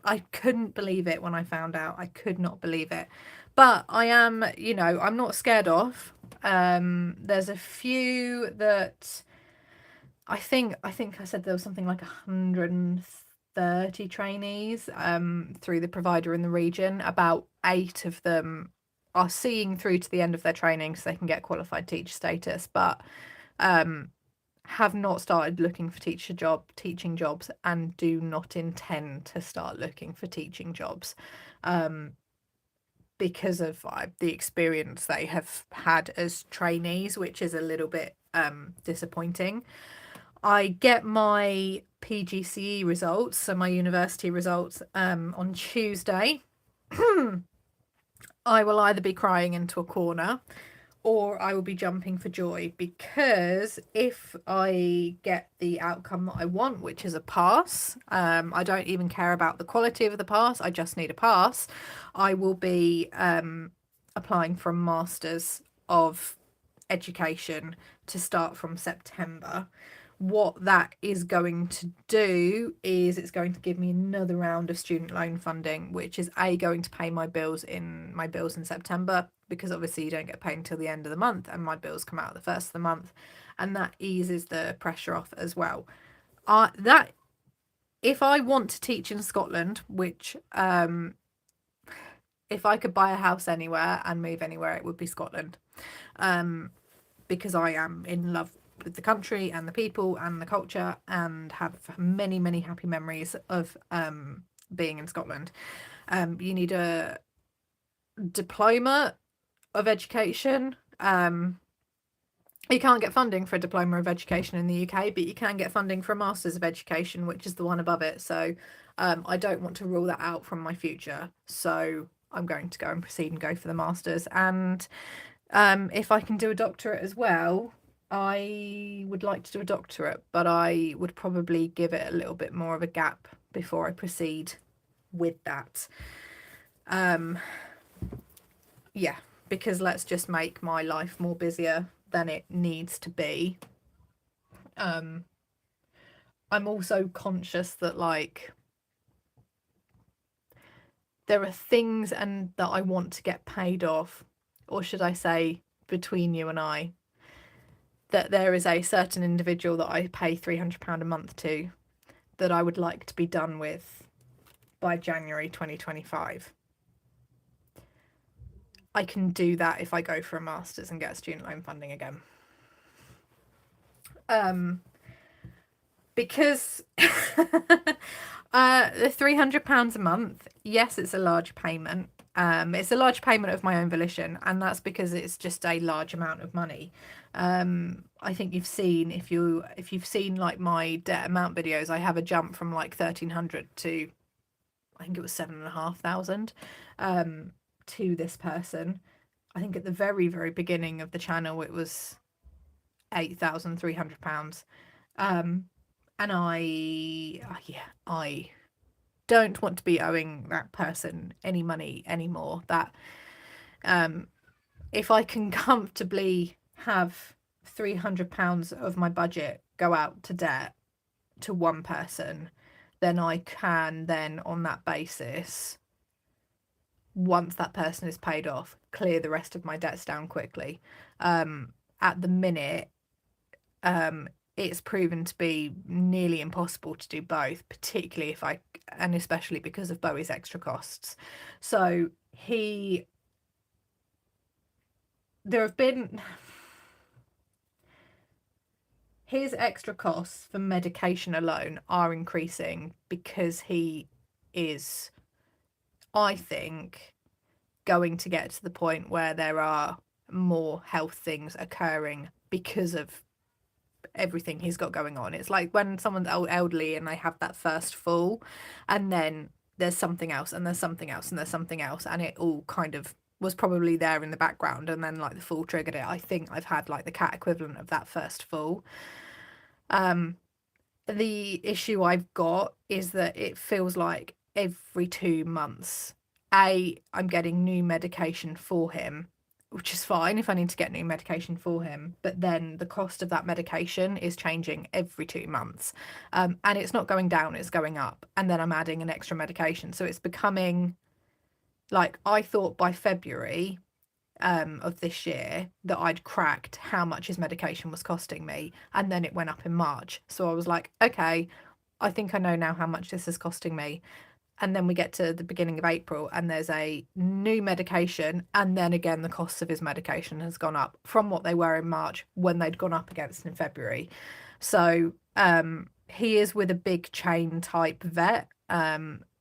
I couldn't believe it when I found out. I could not believe it. But I am, I'm not scared off. There's a few that I think I said there was something like 130 trainees through the provider in the region. About 8 of them are seeing through to the end of their training so they can get qualified teacher status, but have not started looking for teaching jobs, and do not intend to start looking for teaching jobs because of the experience they have had as trainees, which is a little bit disappointing. I get my PGCE results, so my university results, on Tuesday. I will either be crying into a corner or I will be jumping for joy, because if I get the outcome that I want, which is a pass, I don't even care about the quality of the pass, I just need a pass, I will be applying for a Masters of Education to start from September, what that is going to do is it's going to give me another round of student loan funding, which is going to pay my bills in September, because obviously you don't get paid until the end of the month, and my bills come out the first of the month, and that eases the pressure off as well. That if I want to teach in Scotland, which if I could buy a house anywhere and move anywhere, it would be Scotland, because I am in love with the country and the people and the culture, and have many, many happy memories of being in Scotland. You need a diploma of education. You can't get funding for a diploma of education in the UK, but you can get funding for a Masters of Education, which is the one above it. So I don't want to rule that out from my future. So I'm going to go and proceed and go for the Masters. And if I can do a doctorate as well, I would like to do a doctorate, but I would probably give it a little bit more of a gap before I proceed with that. Yeah, because let's just make my life more busier than it needs to be. I'm also conscious that, like, there are things and that I want to get paid off, or should I say between you and I, that there is a certain individual that I pay £300 a month to that I would like to be done with by January 2025. I can do that if I go for a master's and get student loan funding again. Because the £300 a month, yes, it's a large payment. It's a large payment of my own volition, and that's because it's just a large amount of money. I think you've seen, if you've seen like my debt amount videos, I have a jump from like 1,300 to, I think it was 7,500 to this person. I think at the very, very beginning of the channel it was £8,300. And I don't want to be owing that person any money anymore. That if I can comfortably have £300 of my budget go out to debt to one person, then I can then, on that basis, once that person is paid off, clear the rest of my debts down quickly. At the minute, it's proven to be nearly impossible to do both, particularly and especially because of Bowie's extra costs. So there have been his extra costs for medication alone are increasing because he is, I think, going to get to the point where there are more health things occurring because of everything he's got going on. It's like when someone's elderly and they have that first fall, and then there's something else, and there's something else, and there's something else, and it all kind of was probably there in the background, and then like the fall triggered it. I think I've had like the cat equivalent of that first fall. The issue I've got is that it feels like every 2 months, I'm getting new medication for him, which is fine if I need to get new medication for him, but then the cost of that medication is changing every 2 months. And it's not going down, it's going up. And then I'm adding an extra medication. So it's becoming like, I thought by February of this year that I'd cracked how much his medication was costing me, and then it went up in March. So I was like, okay, I think I know now how much this is costing me. And then we get to the beginning of April and there's a new medication, and then again the cost of his medication has gone up from what they were in March when they'd gone up against in February. So he is with a big chain type vet,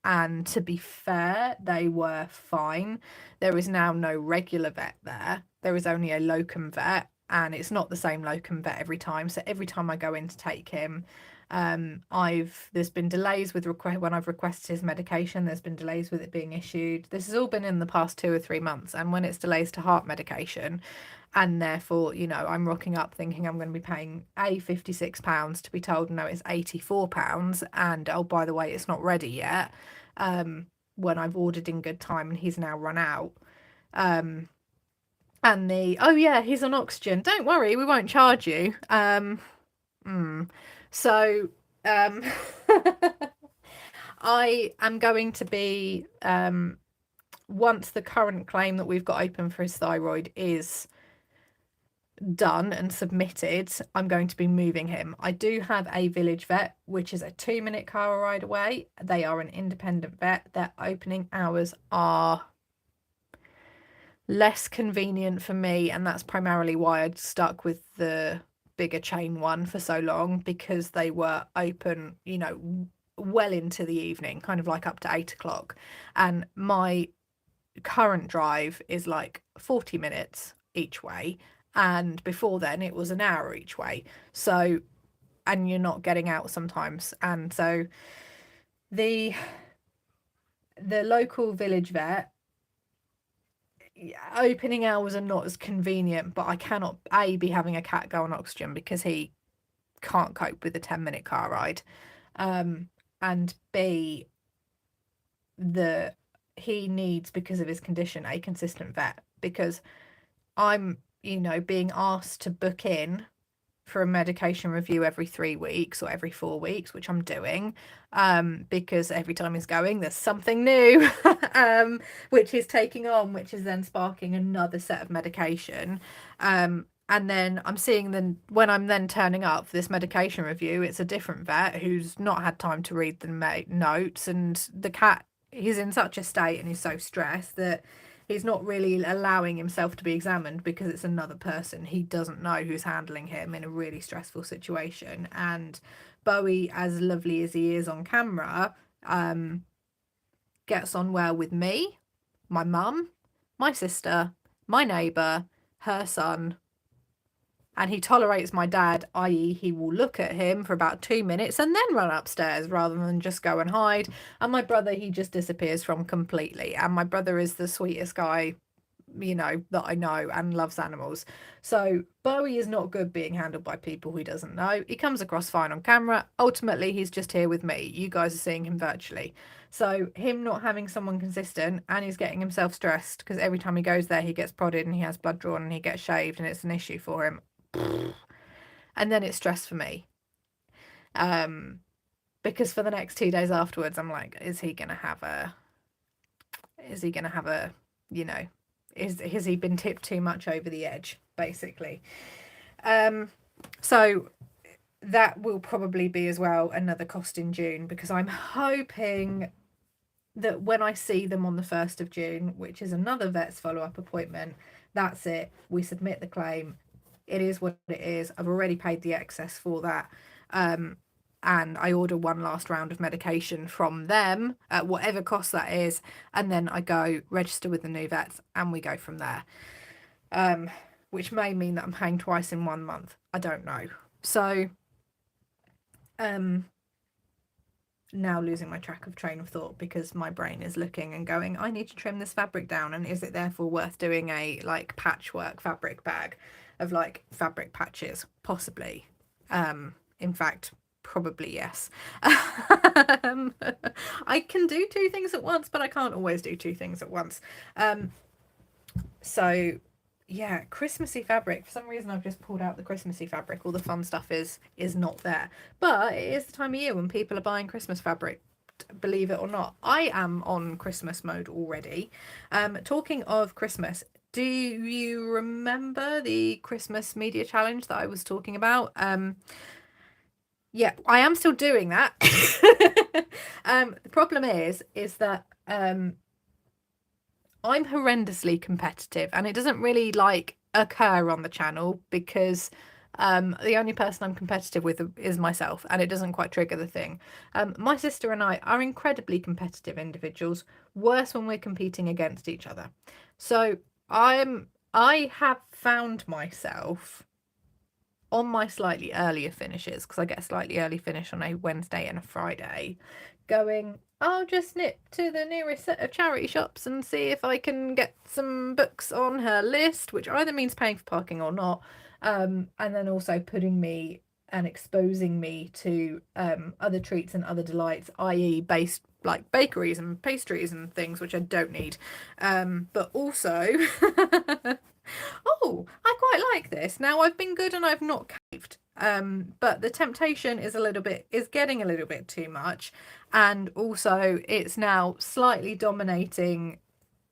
and to be fair, they were fine. There is now no regular vet there. There is only a locum vet, and it's not the same locum vet every time. So every time I go in to take him, there's been delays with when I've requested his medication. There's been delays with it being issued. This has all been in the past 2 or 3 months, and when it's delays to heart medication, and therefore, you know, I'm rocking up thinking I'm going to be paying £56 to be told no, it's £84, and oh, by the way, it's not ready yet, when I've ordered in good time and he's now run out. And oh yeah, he's on oxygen, don't worry, we won't charge you. So, um, I am going to be, once the current claim that we've got open for his thyroid is done and submitted, I'm going to be moving him. I do have a village vet, which is a 2-minute car ride away. They are an independent vet. Their opening hours are less convenient for me, and that's primarily why I'd stuck with the bigger chain one for so long, because they were open, you know, well into the evening, kind of like up to 8 o'clock. And my current drive is like 40 minutes each way, and before then it was an hour each way. So, and you're not getting out sometimes. And so the local village vet, opening hours are not as convenient, but I cannot be having a cat go on oxygen because he can't cope with a 10-minute car ride, and b, he needs, because of his condition, a consistent vet, because I'm, you know, being asked to book in for a medication review every 3 weeks or every 4 weeks, which I'm doing, because every time he's going, there's something new, which he's taking on, which is then sparking another set of medication. And then I'm seeing, then when I'm then turning up for this medication review, it's a different vet who's not had time to read the notes, and the cat, he's in such a state and he's so stressed that he's not really allowing himself to be examined because it's another person. He doesn't know who's handling him in a really stressful situation. And Bowie, as lovely as he is on camera, gets on well with me, my mum, my sister, my neighbour, her son, and he tolerates my dad, i.e. he will look at him for about 2 minutes and then run upstairs rather than just go and hide. And my brother, he just disappears from completely. And my brother is the sweetest guy, you know, that I know, and loves animals. So Bowie is not good being handled by people he doesn't know. He comes across fine on camera. Ultimately, he's just here with me. You guys are seeing him virtually. So him not having someone consistent, and he's getting himself stressed because every time he goes there, he gets prodded and he has blood drawn and he gets shaved, and it's an issue for him. And then it's stress for me, because for the next 2 days afterwards, I'm like, is he gonna have a you know, has he been tipped too much over the edge, basically? So that will probably be as well another cost in June, because I'm hoping that when I see them on the 1st of June, which is another vet's follow-up appointment, that's it. We submit the claim. It is what it is. I've already paid the excess for that. And I order one last round of medication from them at whatever cost that is. And then I go register with the new vets and we go from there. Which may mean that I'm paying twice in 1 month. I don't know. So, now losing my train of thought because my brain is looking and going, I need to trim this fabric down, and is it therefore worth doing a like patchwork fabric bag of like fabric patches? Possibly. In fact, probably yes. I can do 2 things at once, but I can't always do 2 things at once. So yeah, Christmassy fabric. For some reason, I've just pulled out the Christmassy fabric. All the fun stuff is not there. But it is the time of year when people are buying Christmas fabric, believe it or not. I am on Christmas mode already. Talking of Christmas, do you remember the Christmas media challenge that I was talking about? Yeah, I am still doing that. The problem is that I'm horrendously competitive, and it doesn't really like occur on the channel because the only person I'm competitive with is myself, and it doesn't quite trigger the thing. My sister and I are incredibly competitive individuals, worse when we're competing against each other. So I have found myself on my slightly earlier finishes, because I get a slightly early finish on a Wednesday and a Friday, going, I'll just nip to the nearest set of charity shops and see if I can get some books on her list, which either means paying for parking or not, and then also putting me and exposing me to other treats and other delights, i.e. based like bakeries and pastries and things, which I don't need, but also oh, I quite like this. Now, I've been good and I've not caved. But the temptation is getting a little bit too much, and also it's now slightly dominating,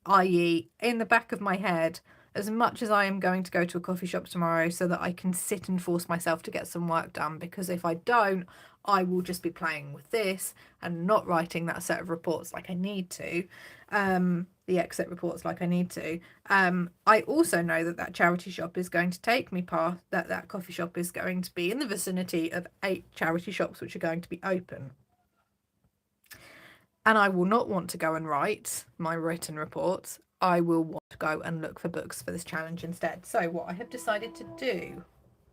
i.e. in the back of my head, as much as I am going to go to a coffee shop tomorrow so that I can sit and force myself to get some work done, because if I don't, I will just be playing with this and not writing that set of reports like I need to, the exit reports like I need to. I also know that charity shop is going to take me past that coffee shop is going to be in the vicinity of 8 charity shops which are going to be open. And I will not want to go and write my written reports. I will want to go and look for books for this challenge instead. So what I have decided to do,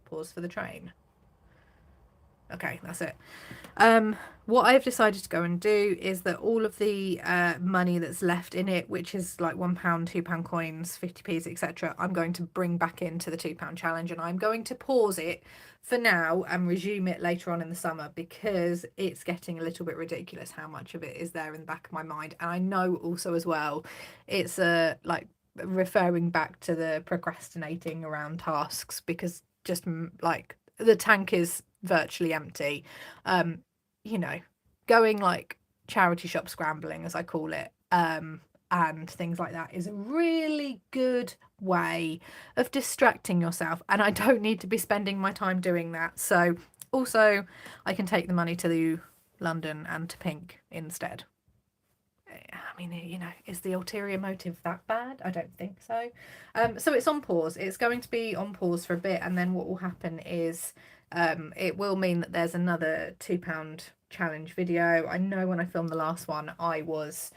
pause for the train. Okay, that's it. What I've decided to go and do is that all of the money that's left in it, which is like £1, £2 coins, 50p's, etc., I'm going to bring back into the £2 challenge, and I'm going to pause it for now and resume it later on in the summer, because it's getting a little bit ridiculous how much of it is there in the back of my mind. And I know also as well, it's like referring back to the procrastinating around tasks, because just like the tank is virtually empty. You know, going like charity shop scrambling, as I call it, and things like that is a really good way of distracting yourself, and I don't need to be spending my time doing that. So also I can take the money to London and to Pink instead. I mean, you know, is the ulterior motive that bad? I don't think so. So it's on pause. It's going to be on pause for a bit, and then what will happen is it will mean that there's another £2 challenge video. I know when I filmed the last one, I was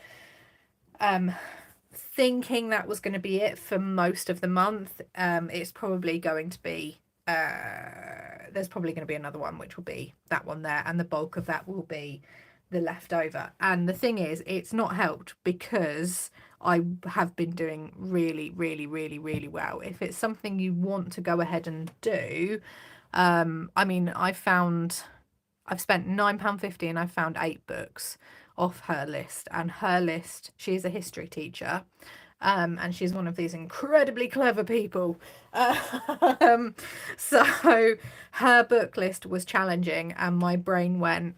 thinking that was going to be it for most of the month. It's probably going to be there's probably going to be another one, which will be that one there, and the bulk of that will be the leftover. And the thing is, it's not helped because I have been doing really, really, really, really well. If it's something you want to go ahead and do, I mean, I've spent £9.50 and I've found 8 books off her list. And her list, she's a history teacher, and she's one of these incredibly clever people. So her book list was challenging, and my brain went,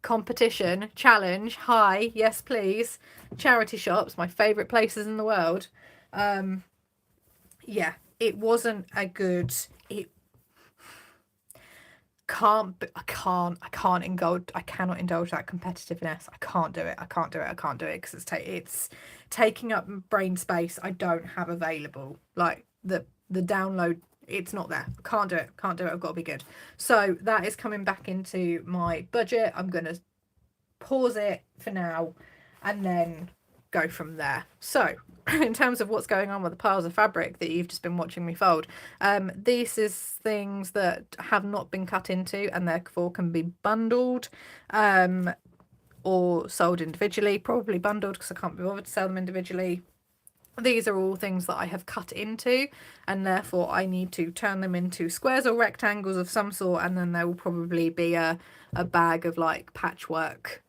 competition, challenge, hi, yes please, charity shops, my favourite places in the world. Yeah, it wasn't a good, I cannot indulge that competitiveness. I can't do it because it's taking up brain space I don't have available. Like the download, it's not there. Can't do it. I've got to be good. So that is coming back into my budget. I'm going to pause it for now and then go from there. So in terms of what's going on with the piles of fabric that you've just been watching me fold, this is things that have not been cut into and therefore can be bundled or sold individually. Probably bundled because I can't be bothered to sell them individually. These are all things that I have cut into, and therefore I need to turn them into squares or rectangles of some sort, and then there will probably be a bag of like patchwork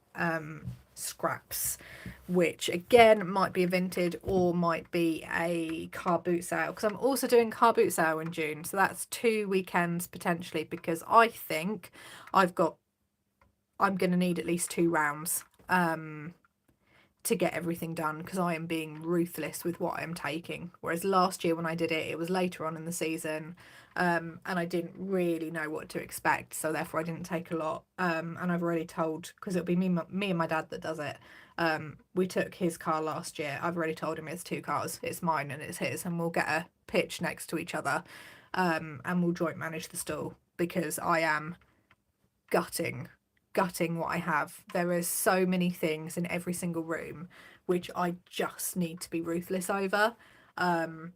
scraps, which again might be a vintage or might be a car boot sale, because I'm also doing car boot sale in June, so that's 2 weekends potentially, because I think I'm going to need at least 2 rounds to get everything done, because I am being ruthless with what I'm taking. Whereas last year when I did it, it was later on in the season, and I didn't really know what to expect, so therefore I didn't take a lot. And I've already told, because it'll be me and my dad that does it. We took his car last year. I've already told him it's 2 cars. It's mine and it's his, and we'll get a pitch next to each other, and we'll joint manage the stall, because I am gutting what I have. There is so many things in every single room which I just need to be ruthless over, and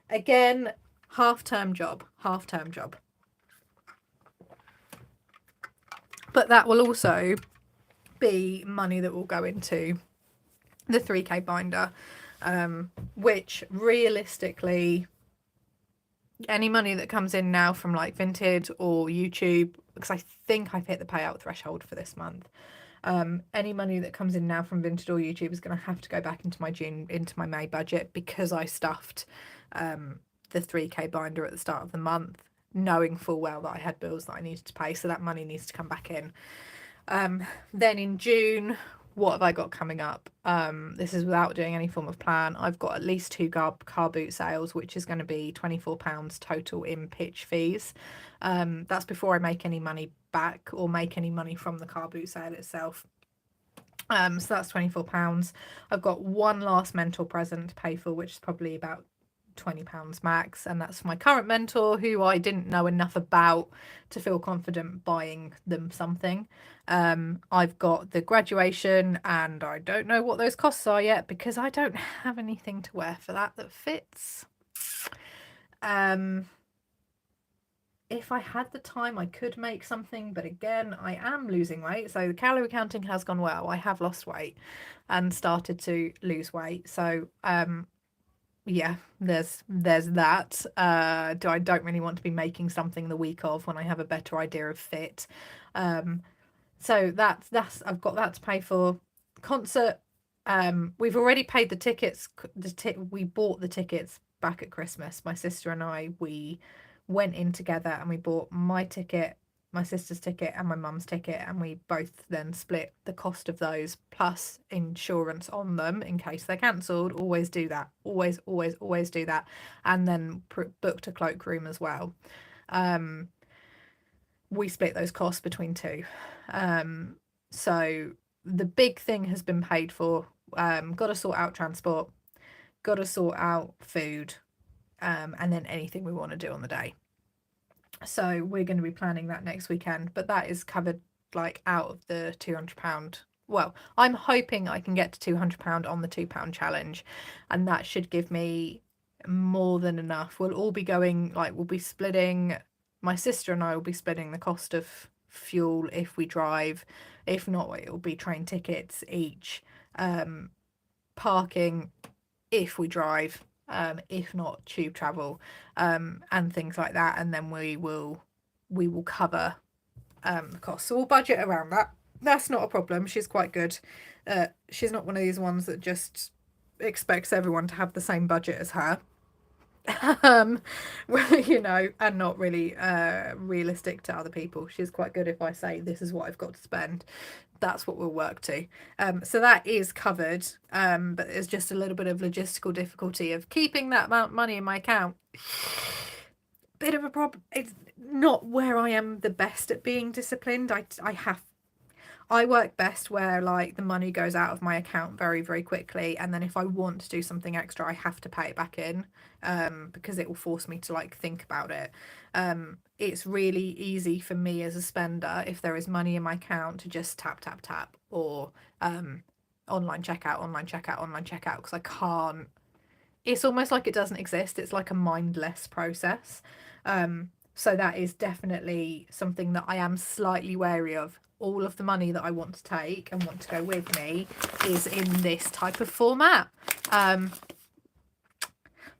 again, half-term job, but that will also be money that will go into the 3k binder, which realistically, any money that comes in now from like Vinted or YouTube, because I think I've hit the payout threshold for this month, Any money that comes in now from Vinted or YouTube is going to have to go back into my May budget, because I stuffed the 3k binder at the start of the month, knowing full well that I had bills that I needed to pay, so that money needs to come back in. Then in June, what have I got coming up? This is without doing any form of plan. I've got at least 2 car boot sales, which is going to be £24 total in pitch fees. That's before I make any money back or make any money from the car boot sale itself. So that's £24. I've got one last mentor present to pay for, which is probably about £20 max, and that's for my current mentor, who I didn't know enough about to feel confident buying them something. I've got the graduation, and I don't know what those costs are yet, because I don't have anything to wear for that fits. If I had the time, I could make something, but again, I am losing weight, so the calorie counting has gone well. I have lost weight and started to lose weight, so yeah, there's that. I don't really want to be making something the week of when I have a better idea of fit. So that's I've got that to pay for. Concert, we've already paid the tickets. We bought the tickets back at Christmas. My sister and I, we went in together and we bought my ticket, my sister's ticket, and my mum's ticket, and we both then split the cost of those plus insurance on them in case they're cancelled. Always do that. Always do that. And then booked a cloakroom as well. We split those costs between two. So the big thing has been paid for. Got to sort out transport, got to sort out food, and then anything we want to do on the day. So we're going to be planning that next weekend, but that is covered like out of the £200. Well, I'm hoping I can get to £200 on the £2 challenge, and that should give me more than enough. We'll all be going, like, we'll be splitting, my sister and I will be splitting the cost of fuel if we drive. If not, it'll be train tickets each, parking if we drive, if not tube travel, and things like that, and then we will cover the cost. So we'll budget around that. That's not a problem. She's quite good. She's not one of these ones that just expects everyone to have the same budget as her. Well, you know, and not really realistic to other people. She's quite good. If I say this is what I've got to spend, that's what we'll work to. So that is covered, but there's just a little bit of logistical difficulty of keeping that amount of money in my account. Bit of a problem. It's not where I am the best at being disciplined. I work best where, like, the money goes out of my account very, very quickly, and then if I want to do something extra, I have to pay it back in, because it will force me to, like, think about it. It's really easy for me as a spender, if there is money in my account, to just tap, or online checkout, because I can't. It's almost like it doesn't exist. It's like a mindless process. So that is definitely something that I am slightly wary of. All of the money that I want to take and want to go with me is in this type of format.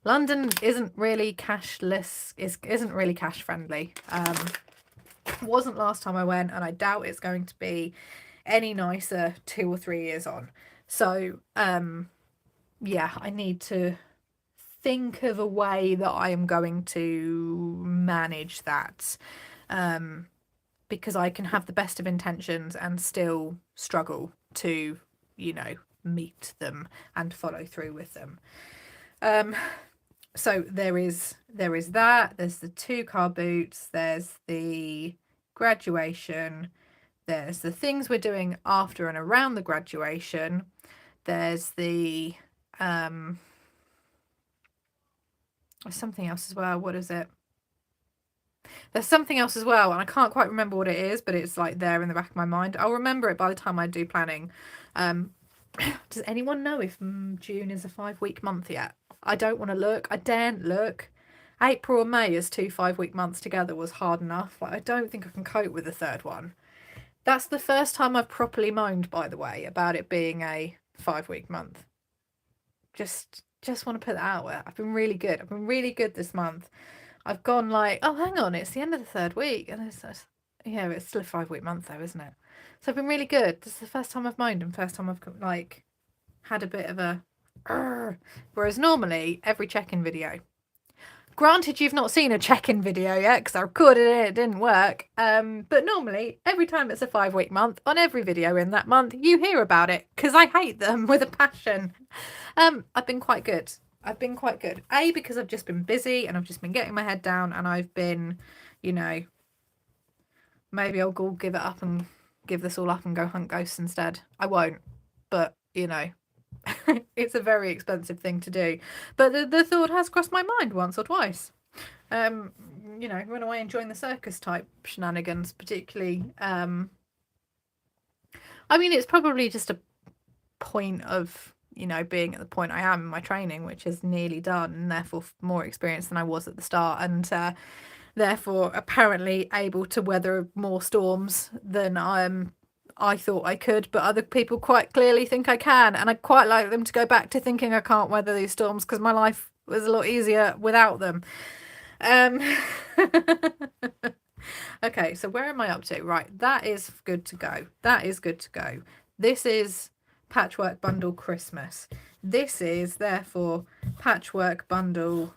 London isn't really cashless, isn't really cash friendly. Wasn't last time I went, and I doubt it's going to be any nicer 2 or 3 years on. So yeah, I need to think of a way that I am going to manage that, because I can have the best of intentions and still struggle to, you know, meet them and follow through with them. So there is that. There's the 2 car boots. There's the graduation. There's the things we're doing after and around the graduation. There's the there's something else as well. What is it? There's something else as well, and I can't quite remember what it is, but it's like there in the back of my mind. I'll remember it by the time I do planning. Does anyone know if June is a 5-week month yet? I don't want to look. I daren't look. April and May as 2 5-week months together was hard enough. Like, I don't think I can cope with a third one. That's the first time I've properly moaned, by the way, about it being a 5-week month. Just want to put that out there. I've been really good. I've been really good this month. I've gone like, oh, hang on, it's the end of the 3rd week. And yeah, it's still a 5-week month though, isn't it? So I've been really good. This is the first time I've moaned and first time I've like had a bit of a whereas normally every check-in video, granted you've not seen a check-in video yet because I recorded it, it didn't work, but normally every time it's a 5-week month, on every video in that month you hear about it because I hate them with a passion. I've been quite good. I've been quite good. A, because I've just been busy and I've just been getting my head down, and I've been, you know, maybe I'll go give it up and give this all up and go hunt ghosts instead. I won't, but you know, it's a very expensive thing to do. But the thought has crossed my mind once or twice. You know, run away and join the circus type shenanigans, particularly. I mean, it's probably just a point of, you know, being at the point I am in my training, which is nearly done, and therefore more experienced than I was at the start, and therefore apparently able to weather more storms than I thought I could, but other people quite clearly think I can, and I'd quite like them to go back to thinking I can't weather these storms because my life was a lot easier without them. Okay, so where am I up to? Right, that is good to go. That is good to go. This is Patchwork Bundle Christmas. This is therefore Patchwork Bundle.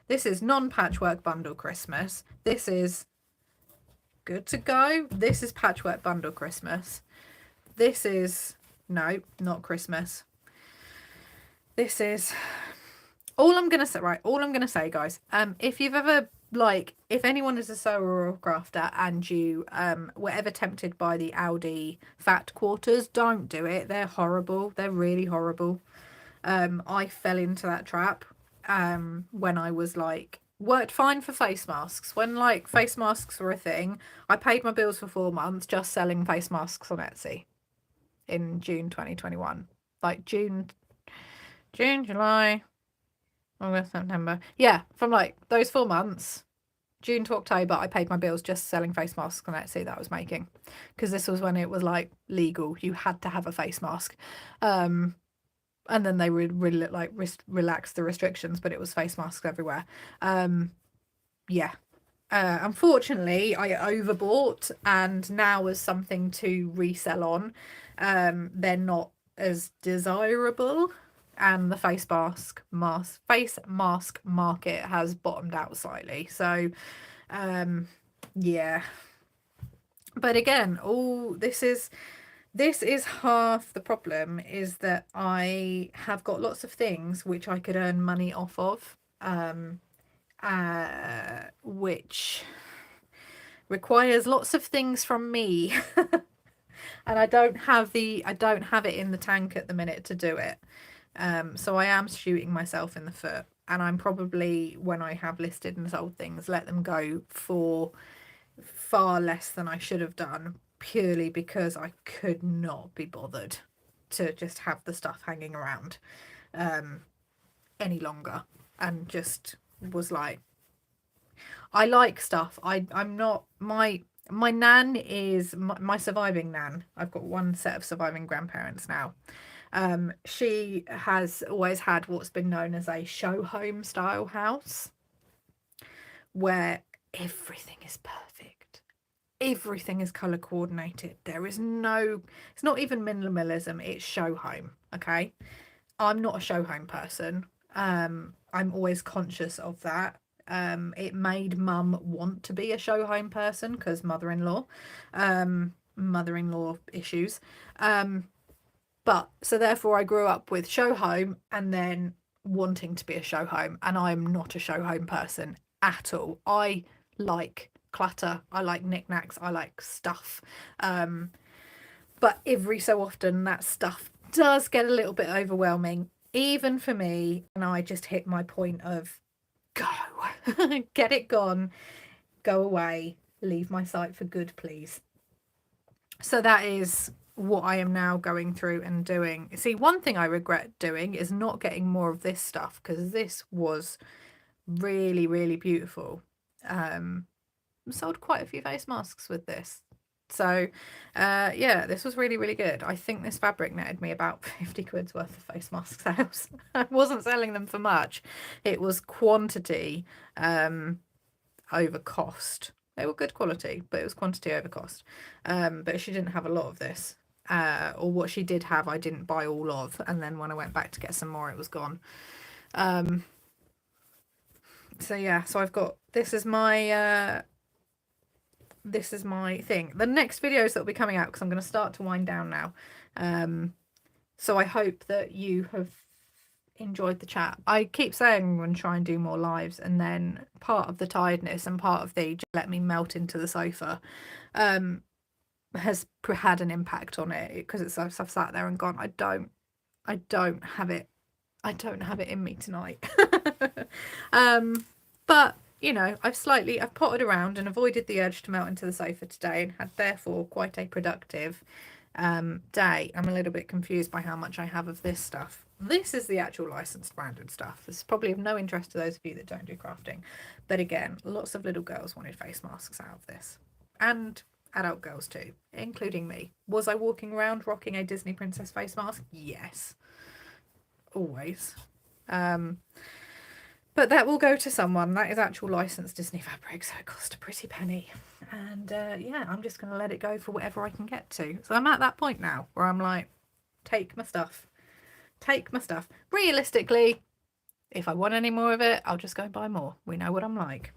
This is non-Patchwork Bundle Christmas. This is good to go. This is Patchwork Bundle Christmas. This is, no, not Christmas. This is, all I'm going to say, right, all I'm going to say, guys, if you've ever, like, if anyone is a sewer or crafter and you were ever tempted by the Aldi fat quarters, don't do it. They're horrible. They're really horrible. I fell into that trap when I was like, worked fine for face masks. When like face masks were a thing, I paid my bills for 4 months just selling face masks on Etsy in June 2021. Like June, July, August, September. Yeah, from like those 4 months, June to October, I paid my bills just selling face masks on Etsy that I was making. Because this was when it was like legal. You had to have a face mask. And then they would really like relax the restrictions, but it was face masks everywhere. Yeah. Unfortunately, I overbought, and now as something to resell on, they're not as desirable, and the face mask market has bottomed out slightly. So, yeah. But again, all this is half the problem, is that I have got lots of things which I could earn money off of, which requires lots of things from me. And I don't have it in the tank at the minute to do it. So I am shooting myself in the foot, and I'm probably, when I have listed and sold things, let them go for far less than I should have done, purely because I could not be bothered to just have the stuff hanging around any longer, and just was like, I like stuff. I'm not, my nan is my surviving nan. I've got one set of surviving grandparents now. She has always had what's been known as a show home style house, where everything is perfect. Everything is color coordinated. There is no, it's not even minimalism, it's show home. Okay. I'm not a show home person. I'm always conscious of that. It made mum want to be a show home person because mother-in-law issues. But so therefore I grew up with show home and then wanting to be a show home, and I'm not a show home person at all. I like clutter, I like knickknacks, I like stuff. But every so often that stuff does get a little bit overwhelming, even for me, and I just hit my point of go. Get it gone, go away, leave my site for good, please. So that is what I am now going through and doing. See, one thing I regret doing is not getting more of this stuff, because this was really, really beautiful. Sold quite a few face masks with this. So yeah, this was really, really good. I think this fabric netted me about 50 quid's worth of face mask sales. I wasn't selling them for much. It was quantity over cost. They were good quality, but it was quantity over cost. But she didn't have a lot of this. Or what she did have, I didn't buy all of. And then when I went back to get some more, it was gone. So yeah, so I've got, this is my thing. The next videos that will be coming out, because I'm going to start to wind down now. So I hope that you have enjoyed the chat. I keep saying I'm going to try and do more lives, and then part of the tiredness and part of the just let me melt into the sofa has had an impact on it, because I've sat there and gone, I don't have it in me tonight. But you know, I've potted around and avoided the urge to melt into the sofa today, and had therefore quite a productive day. I'm a little bit confused by how much I have of this stuff. This is the actual licensed branded stuff. This is probably of no interest to those of you that don't do crafting, but again, lots of little girls wanted face masks out of this, and adult girls too, including me. Was I walking around rocking a Disney princess face mask? Yes, always. But that will go to someone. That is actual licensed Disney fabric, so it cost a pretty penny. And yeah, I'm just going to let it go for whatever I can get to. So I'm at that point now where I'm like, take my stuff. Take my stuff. Realistically, if I want any more of it, I'll just go and buy more. We know what I'm like.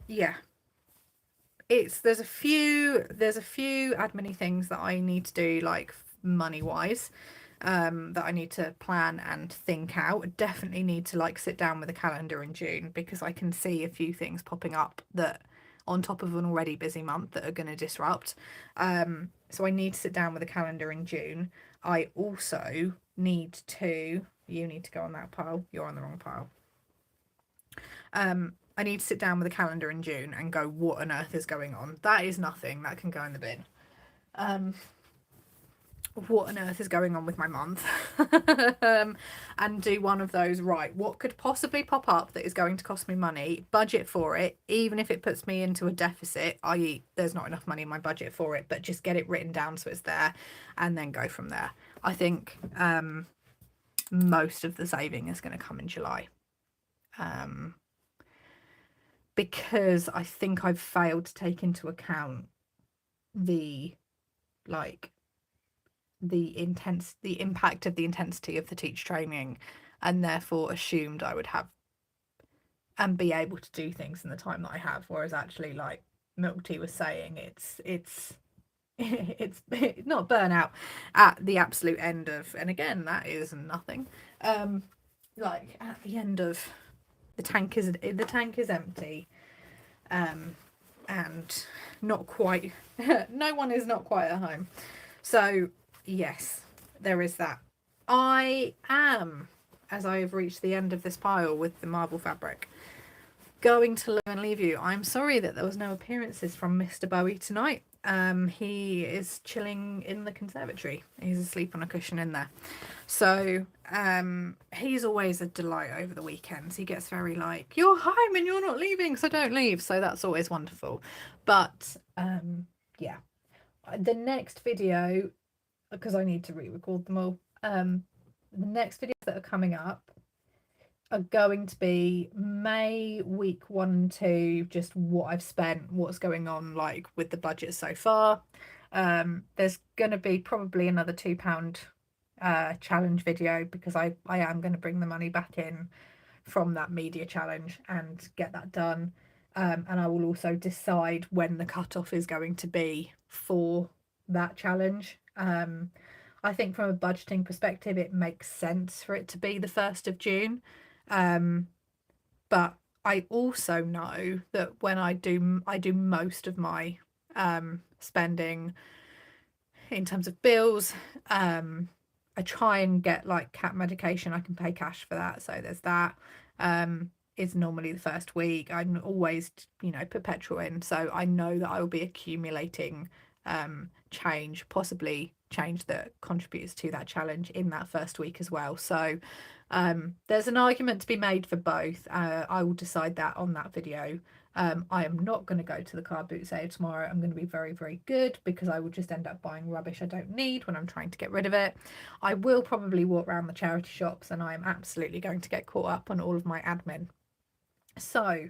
Yeah. There's a few admin-y things that I need to do, like money-wise. That I need to plan and think out. I definitely need to like sit down with a calendar in June, because I can see a few things popping up that on top of an already busy month that are going to disrupt. So I need to sit down with a calendar in June. I also need to, you need to go on that pile, you're on the wrong pile. I need to sit down with a calendar in June and go, what on earth is going on? That is nothing, that can go in the bin. What on earth is going on with my month? And do one of those, right, what could possibly pop up that is going to cost me money, budget for it, even if it puts me into a deficit, i.e. there's not enough money in my budget for it, but just get it written down so it's there, and then go from there. I think most of the saving is going to come in July, because I think I've failed to take into account the impact of the intensity of the teacher training, and therefore assumed I would have and be able to do things in the time that I have, whereas actually, like Milk Tea was saying, it's not burnout at the absolute end of, and again, that is nothing, like at the end of the tank is empty, and not quite no one is not quite at home. So yes, there is that. I am, as I have reached the end of this pile with the marble fabric, going to leave you. I'm sorry that there was no appearances from Mr. Bowie tonight. He is chilling in the conservatory. He's asleep on a cushion in there. So he's always a delight over the weekends. He gets very like, you're home and you're not leaving, so don't leave. So that's always wonderful. But yeah, the next video, because I need to re-record them all, the next videos that are coming up are going to be May week 1 and 2, just what I've spent, what's going on like with the budget so far. There's going to be probably another £2 challenge video, because I am going to bring the money back in from that media challenge and get that done. And I will also decide when the cutoff is going to be for that challenge. I think from a budgeting perspective, it makes sense for it to be the 1st of June. But I also know that when I do most of my spending in terms of bills, I try and get like cat medication. I can pay cash for that, so there's that. It's normally the first week. I'm always, put petrol in, so I know that I will be accumulating possibly change that contributes to that challenge in that first week as well. So there's an argument to be made for both. I will decide that on that video. I am not going to go to the car boot sale tomorrow. I'm going to be very, very good, because I will just end up buying rubbish I don't need when I'm trying to get rid of it. I will probably walk around the charity shops, and I am absolutely going to get caught up on all of my admin. So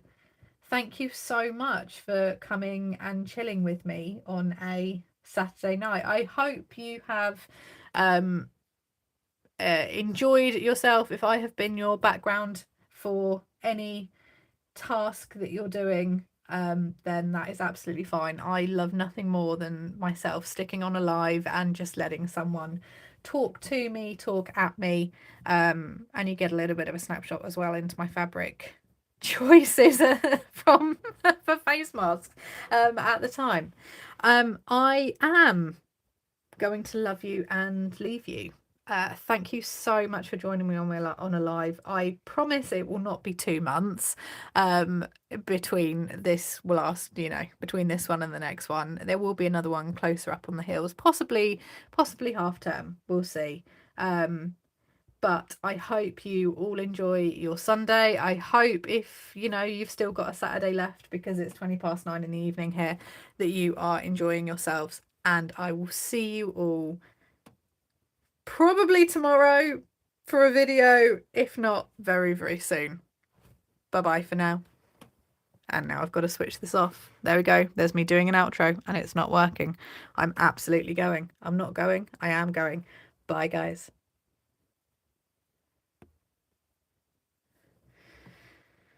thank you so much for coming and chilling with me on a Saturday night. I hope you have um, enjoyed yourself. If I have been your background for any task that you're doing, then that is absolutely fine. I love nothing more than myself sticking on a live and just letting someone talk to me, talk at me, and you get a little bit of a snapshot as well into my fabric choices from for face masks at the time. I am going to love you and leave you. Thank you so much for joining me on a live. I promise it will not be 2 months between this between this one and the next one. There will be another one closer up on the hills, possibly half term. We'll see. But I hope you all enjoy your Sunday. I hope if you've still got a Saturday left because it's 9:20 in the evening here, that you are enjoying yourselves. And I will see you all probably tomorrow for a video, if not very, very soon. Bye bye for now. And now I've got to switch this off. There we go. There's me doing an outro and it's not working. I'm absolutely going. I'm not going. I am going. Bye, guys.